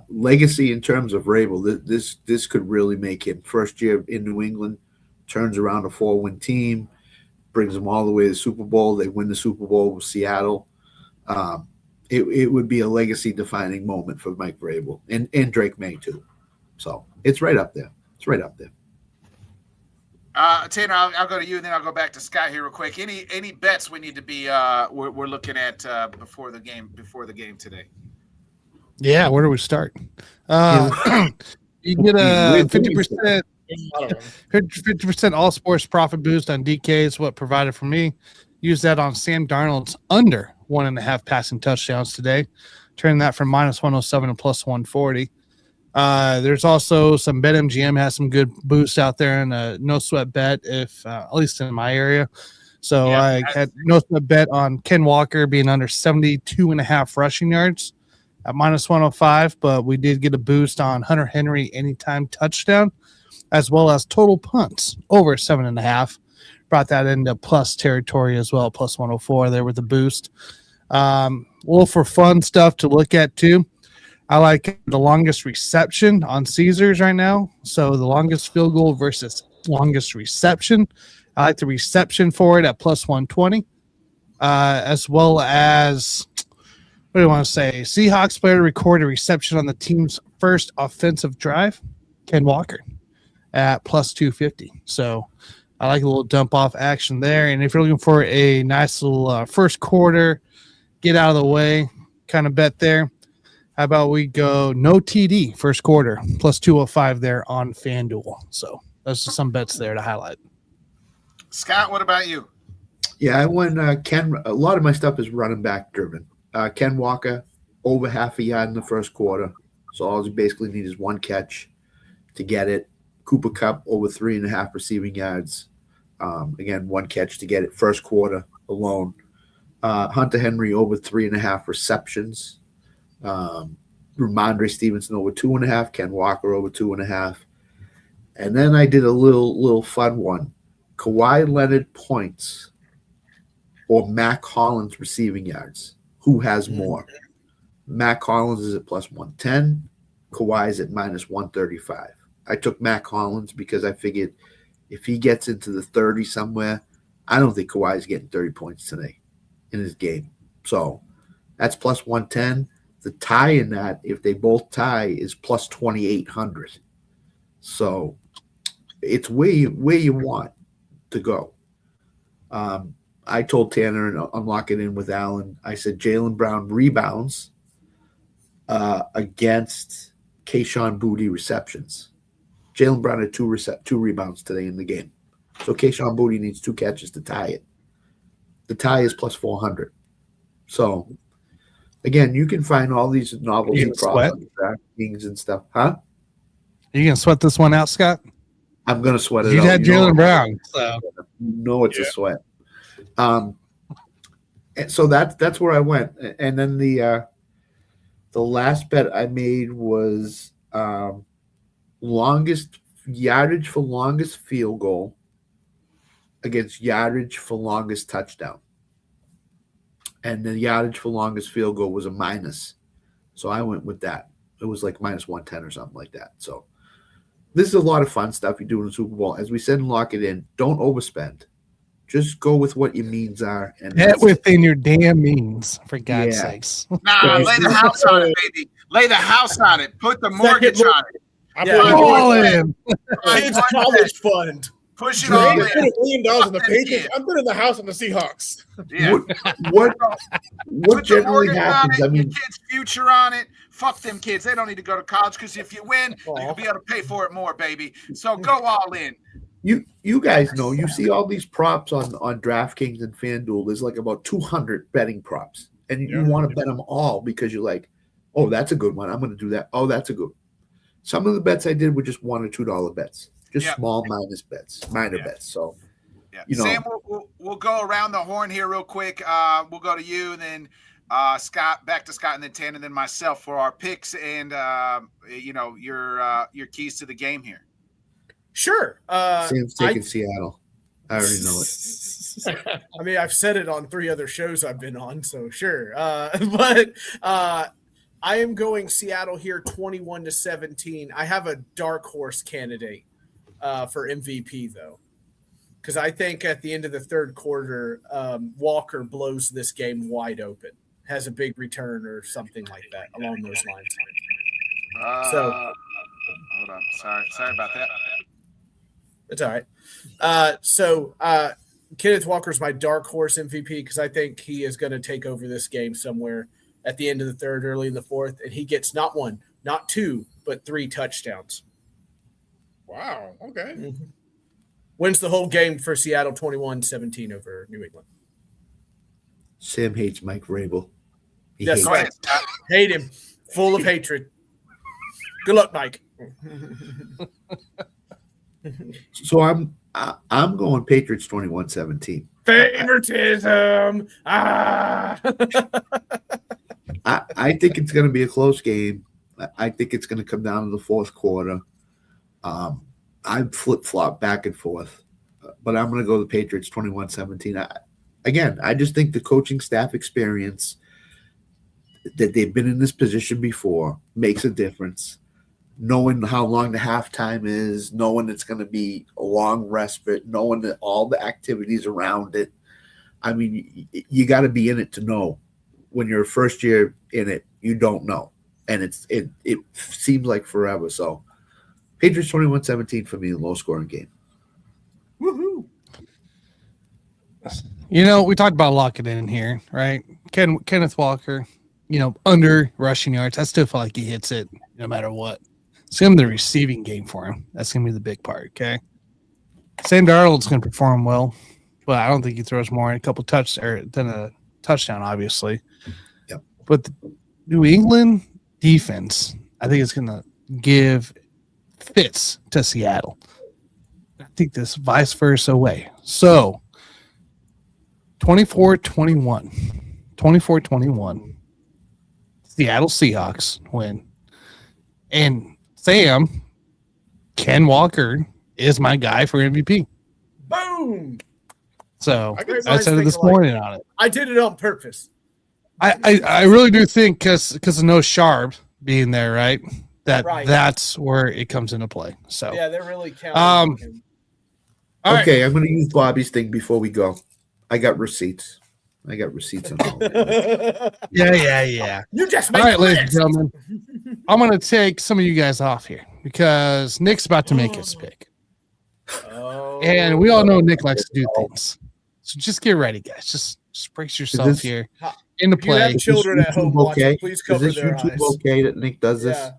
legacy in terms of Vrabel, this could really make him. First year in New England, turns around a 4-win team, brings them all the way to the Super Bowl. They win the Super Bowl with Seattle. It would be a legacy-defining moment for Mike Vrabel and Drake May too. So it's right up there. It's right up there. Tanner, I'll go to you, and then I'll go back to Scott here real quick. Any bets we need to be we're looking at before the game today? Yeah, where do we start? You get a 50%. 50% all sports profit boost on DK is what provided for me. Use that on Sam Darnold's under 1.5 passing touchdowns today. Turn that from -107 to +140. There's also some BetMGM has some good boosts out there and a no sweat bet at least in my area. So I had no sweat bet on Ken Walker being under 72.5 rushing yards at -105, but we did get a boost on Hunter Henry anytime touchdown, as well as total punts over 7.5. Brought that into plus territory as well, +104 there with the boost. A little for fun stuff to look at too. I like the longest reception on Caesars right now. So the longest field goal versus longest reception. I like the reception for it at +120, as well as, what do you want to say? Seahawks player to record a reception on the team's first offensive drive, Ken Walker, at +250. So I like a little dump off action there. And if you're looking for a nice little first quarter, get out of the way kind of bet there, how about we go no TD first quarter +205 there on FanDuel. So those are some bets there to highlight. Scott, what about you? Yeah, I went Ken. A lot of my stuff is running back driven. Ken Walker over half a yard in the first quarter. So all you basically need is one catch to get it. Cooper Kupp over 3.5 receiving yards. Again, one catch to get it first quarter alone. Hunter Henry over 3.5 receptions. Ramondre Stevenson over 2.5. Ken Walker over 2.5. And then I did a little fun one. Kawhi Leonard points or Mac Hollins receiving yards. Who has more? Mac Hollins is at +110. Kawhi is at -135. I took Mac Hollins because I figured if he gets into the 30 somewhere, I don't think Kawhi is getting 30 points today in his game. So that's +110. The tie in that, if they both tie, is +2,800. So it's where you want to go. I told Tanner, and I'm locking in with Alan, I said Jaylen Brown rebounds against Kayshon Boutte receptions. Jaylen Brown had two rebounds today in the game. So Kayshon Boutte needs 2 catches to tie it. The tie is +400. So, again, you can find all these novelty props on DraftKings and stuff. Huh? You going to sweat this one out, Scott? I'm going to sweat it out. You had Jaylen Brown. So. It's a sweat. And so that's where I went. And then the last bet I made was longest yardage for longest field goal against yardage for longest touchdown. And the yardage for longest field goal was a minus. So I went with that. It was like -110 or something like that. So this is a lot of fun stuff you do in the Super Bowl. As we said in Lock It In, don't overspend. Just go with what your means are. And get within your damn means, for God's sakes. Nah, lay the house on it, baby. Lay the house on it. Put the mortgage on it. All in. Kids college fund. Push it all in. Put $1 million in the Patriots. I'm putting the house on the Seahawks. Yeah. What Put the generally mortgage happens? on it, your kid's future on it. Fuck them kids. They don't need to go to college because if you win, you'll be able to pay for it more, baby. So go all in. You guys know, you see all these props on DraftKings and FanDuel. There's like about 200 betting props. And you want to bet them all because you're like, oh, that's a good one. I'm going to do that. Oh, that's a good one. Some of the bets I did were just $1 or $2 bets, just small minor bets. So, you know. Sam, we'll go around the horn here real quick. We'll go to you, and then Scott, back to Scott, and then Tan, and then myself for our picks and, your keys to the game here. Sure. Sam's taking Seattle. I already know it. I mean, I've said it on 3 other shows I've been on, so sure. But I am going Seattle here 21-17. I have a dark horse candidate for MVP, though, because I think at the end of the third quarter, Walker blows this game wide open, has a big return or something like that along those lines. Hold on. Sorry about that. It's all right. Kenneth Walker's my dark horse MVP because I think he is going to take over this game somewhere at the end of the third, early in the fourth, and he gets not 1, not 2, but 3 touchdowns. Wow. Okay. Mm-hmm. Wins the whole game for Seattle 21-17 over New England. Sam hates Mike Vrabel. That's right. Hate him. Full of hatred. Good luck, Mike. So I'm going Patriots 21-17. Favoritism. I think it's going to be a close game. I think it's going to come down to the fourth quarter. I flip-flop back and forth, but I'm going to go the Patriots 21-17. I just think the coaching staff experience that they've been in this position before makes a difference. Knowing how long the halftime is, knowing it's going to be a long respite, knowing that all the activities around it. I mean, you got to be in it to know. When you're first year in it, you don't know. And it seems like forever. So Patriots 21-17 for me, a low-scoring game. Woohoo! We talked about locking in here, right? Kenneth Walker, under rushing yards. I still feel like he hits it no matter what. It's going to be the receiving game for him. That's going to be the big part, okay? Sam Darnold's going to perform well, but I don't think he throws more than a couple than a touchdown, obviously. Yep. But the New England defense, I think it's going to give fits to Seattle. I think this vice versa way. So, 24-21. 24-21. Seattle Seahawks win. And Sam, Ken Walker is my guy for MVP. Boom! So I said it this morning on it. I did it on purpose. I really do think because of no Sharp being there, right? That's where it comes into play. So yeah, they're really counting. Okay, I'm going to use Bobby's thing before we go. I got receipts. On all of it. Yeah. You just all right, ladies and gentlemen. I'm going to take some of you guys off here because Nick's about to make his pick. And we all know Nick likes to do things. So just get ready, guys. Just brace yourself here into play. You have children at home watching. Please cover their eyes. Is this YouTube okay that Nick does this? Yeah.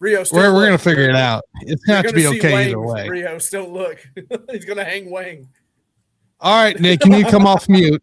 Rio, we're going to figure it out. It's going to have to be okay either way. Rio, still look. He's going to hang Wang. All right, Nick, you need to come off mute.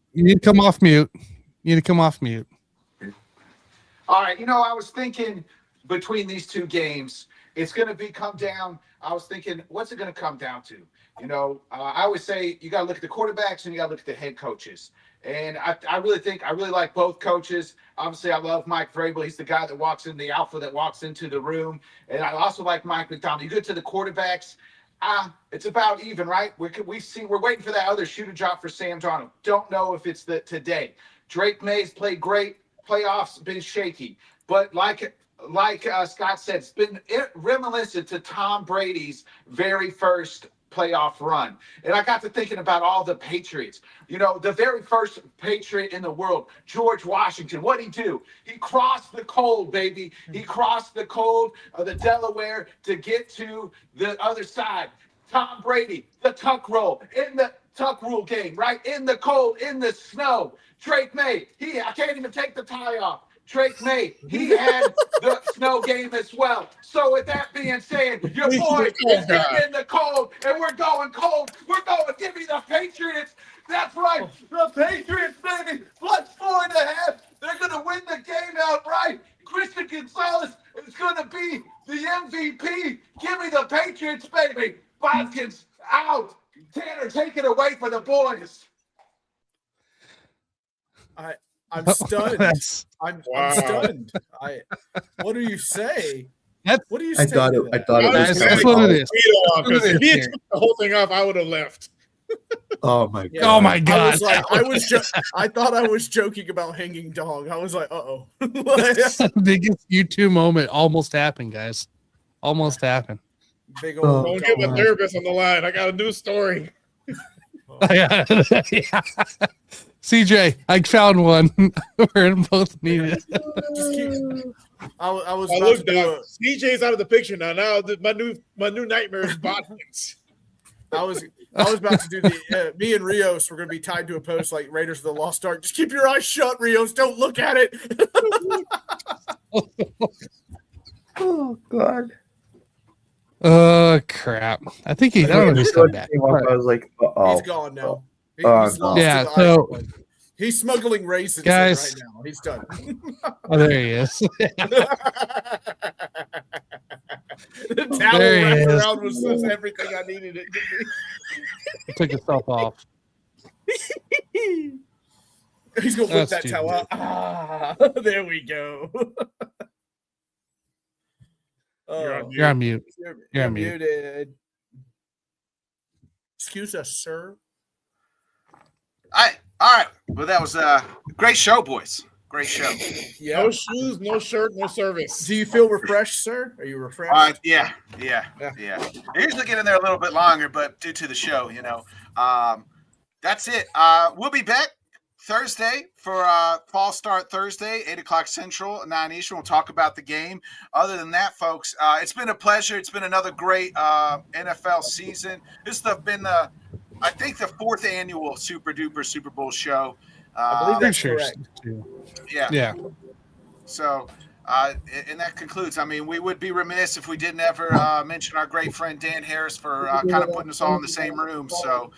All right, I was thinking between these two games, it's going to come down. I was thinking, what's it going to come down to? I always say you got to look at the quarterbacks and you got to look at the head coaches. And I really like both coaches. Obviously, I love Mike Vrabel. He's the guy that walks in, the alpha that walks into the room. And I also like Mike McDonald. You get to the quarterbacks. It's about even, right? We're waiting for that other shooter drop for Sam Darnold. Don't know if it's today. Drake May's played great. Playoffs been shaky, but like Scott said, it's been reminiscent to Tom Brady's very first playoff run. And I got to thinking about all the Patriots. The very first Patriot in the world, George Washington. What'd he do? He crossed the cold, baby. He crossed the cold of the Delaware to get to the other side. Tom Brady, the tuck roll in the tuck rule game, right? In the cold, in the snow. Drake May, I can't even take the tie off. Drake May, he had the snow game as well. So with that being said, your boy is getting in the cold, and we're going cold. We're going, give me the Patriots. That's right, the Patriots, baby. Plus 4.5. They're going to win the game outright. Christian Gonzalez is going to be the MVP. Give me the Patriots, baby. Bodkins out. Tanner, take it away for the boys. I'm stunned. I'm stunned. What do you say? What do you say? I thought it was. That's what it is. If he took the whole thing off, I would have left. Oh my god! Oh my god! I thought I was joking about hanging dog. I was like, uh-oh. Biggest YouTube moment almost happened, guys. Almost happened. Big old. Don't get my therapist on the line. I got a new story. Yeah. CJ, I found one. We're both needed. I was. Oh, look, dog. CJ's out of the picture now. Now my new nightmare is Bodkins. I was about to do the me and Rios were going to be tied to a post like Raiders of the Lost Ark. Just keep your eyes shut, Rios. Don't look at it. Oh god. Crap. I think I don't know if he's come back. I was like, he's gone now. He's lost yeah. his So eyes. He's smuggling raisins guys, right now. He's done. Oh, there he is. The towel There he wrapped is. around was everything I needed it to be. He took himself off. He's gonna whip That's that too towel good. out. There we go. You're on mute. You're on mute. muted. Excuse us, sir. All right. Well, that was a great show, boys. Great show. Yeah. No shoes, no shirt, no service. Do you feel refreshed, sir? Are you refreshed? Yeah. I usually get in there a little bit longer, but due to the show, that's it. We'll be back Thursday for Fall Start Thursday, 8 o'clock Central, 9 Eastern. We'll talk about the game. Other than that, folks, it's been a pleasure. It's been another great NFL season. This has been I think the 4th annual Super Duper Super Bowl show. I believe that's correct. Yeah. So, and that concludes. I mean, we would be remiss if we didn't ever mention our great friend Dan Harris for kind of putting us all in the same room. So,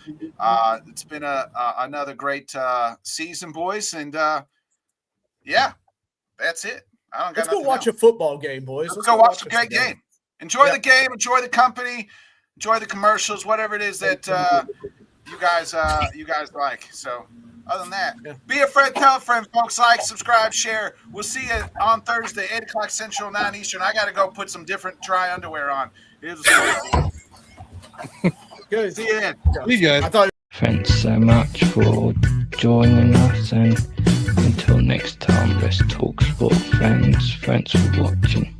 it's been another great season, boys. And yeah, that's it. I don't got. Let's go watch a football game, boys. Let's go watch a great game. Enjoy the game. Enjoy the company. Enjoy the commercials. Whatever it is that you guys like. So. Other than that, be a friend, tell a friend, folks. Like, subscribe, share. We'll see you on Thursday, 8 o'clock Central, 9 Eastern. I got to go put some different dry underwear on. It was good. See you then. You guys. Thanks so much for joining us, and until next time, let's talk sport, friends. Thanks for watching.